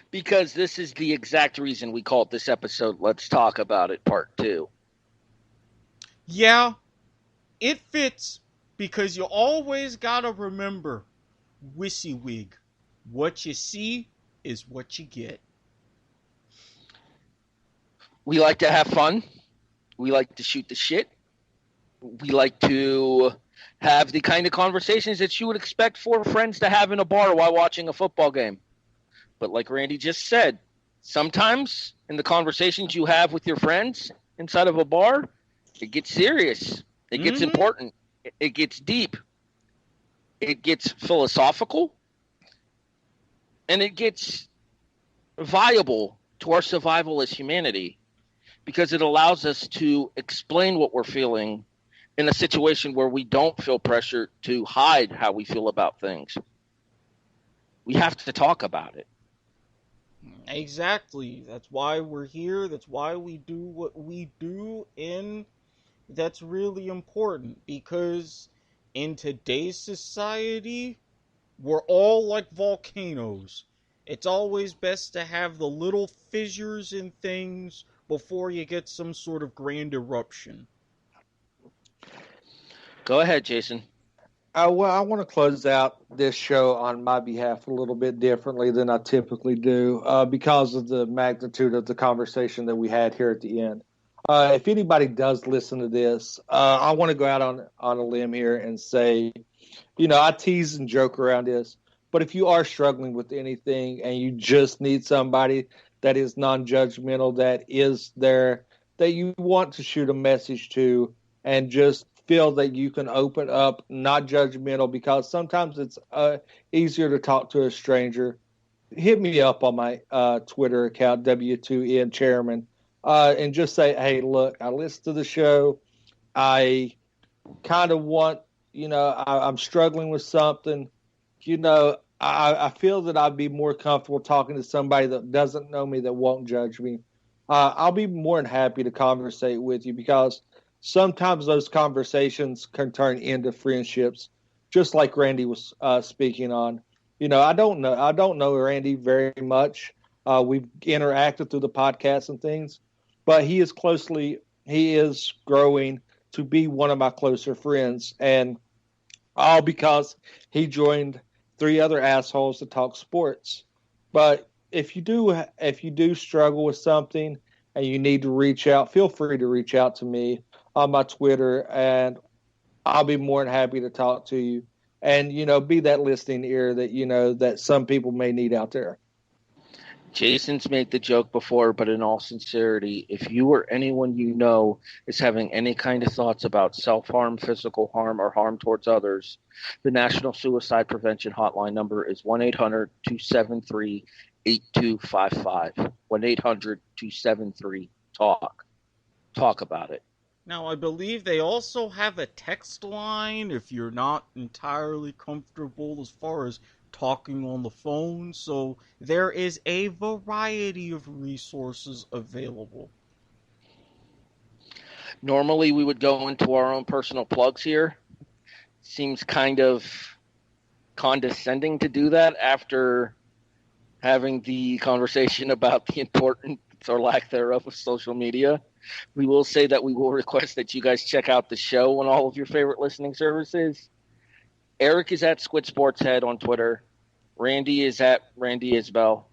Because this is the exact reason we called this episode Let's Talk About It Part 2. Yeah, it fits because you always gotta remember, WYSIWYG, what you see is what you get. We like to have fun. We like to shoot the shit. We like to have the kind of conversations that you would expect 4 friends to have in a bar while watching a football game. But like Randy just said, sometimes in the conversations you have with your friends inside of a bar, it gets serious. It gets important. It gets deep. It gets philosophical. And it gets viable to our survival as humanity because it allows us to explain what we're feeling in a situation where we don't feel pressure to hide how we feel about things. We have to talk about it. Exactly. That's why we're here. That's why we do what we do. And that's really important because in today's society, we're all like volcanoes. It's always best to have the little fissures in things before you get some sort of grand eruption. Go ahead, Jason. Well, I want to close out this show on my behalf a little bit differently than I typically do because of the magnitude of the conversation that we had here at the end. If anybody does listen to this, I want to go out on a limb here and say, I tease and joke around this, but if you are struggling with anything and you just need somebody that is non-judgmental, that is there, that you want to shoot a message to and just feel that you can open up, not judgmental, because sometimes it's easier to talk to a stranger, hit me up on my Twitter account, W2M Chairman, and just say, hey, look, I listened to the show. I kind of want, I'm struggling with something. I feel that I'd be more comfortable talking to somebody that doesn't know me, that won't judge me. I'll be more than happy to conversate with you because sometimes those conversations can turn into friendships, just like Randy was speaking on. I don't know Randy very much. We've interacted through the podcast and things, but he is growing to be one of my closer friends, and all because he joined three other assholes to talk sports. But if you do struggle with something and you need to reach out, feel free to reach out to me on my Twitter, and I'll be more than happy to talk to you. And be that listening ear that that some people may need out there. Jason's made the joke before, but in all sincerity, if you or anyone you know is having any kind of thoughts about self-harm, physical harm, or harm towards others, the National Suicide Prevention Hotline number is 1-800-273-8255. 1-800-273-TALK. Talk about it. Now, I believe they also have a text line if you're not entirely comfortable as far as talking on the phone, so there is a variety of resources available. Normally, we would go into our own personal plugs here. Seems kind of condescending to do that after having the conversation about the importance or lack thereof of social media. We will say that we will request that you guys check out the show on all of your favorite listening services. Erik is at Squid Sports Head on Twitter. Randy is at Randy Isbelle.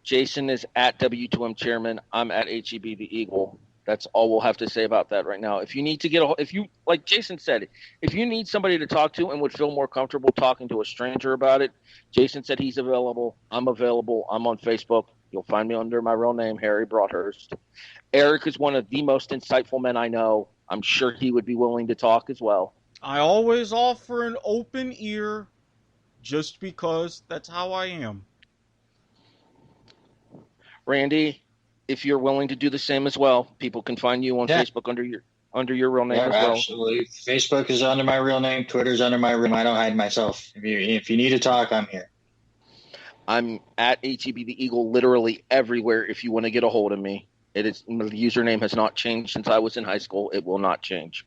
Jason is at W2M Chairman. I'm at HEB the Eagle. That's all we'll have to say about that right now. If you need to like Jason said, if you need somebody to talk to and would feel more comfortable talking to a stranger about it, Jason said he's available. I'm available. I'm on Facebook. You'll find me under my real name, Harry Broadhurst. Erik is one of the most insightful men I know. I'm sure he would be willing to talk as well. I always offer an open ear just because that's how I am. Randy, if you're willing to do the same as well, people can find you on Facebook under your real name as well. Absolutely. Facebook is under my real name. Twitter's under my real name. I don't hide myself. If you need to talk, I'm here. I'm at HEB the Eagle literally everywhere if you want to get a hold of me. The username has not changed since I was in high school. It will not change.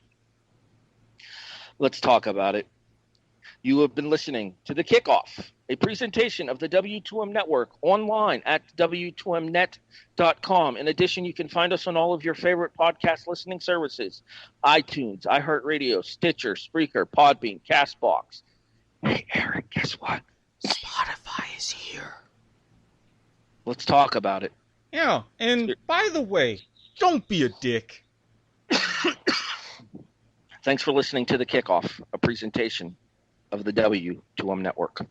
Let's talk about it. You have been listening to The Kickoff, a presentation of the W2M Network online at W2Mnet.com. In addition, you can find us on all of your favorite podcast listening services: iTunes, iHeartRadio, Stitcher, Spreaker, Podbean, CastBox. Hey, Erik, guess what? Spotify is here. Let's talk about it. Yeah, and by the way, don't be a dick. Thanks for listening to The Kickoff, a presentation of the W2M Network.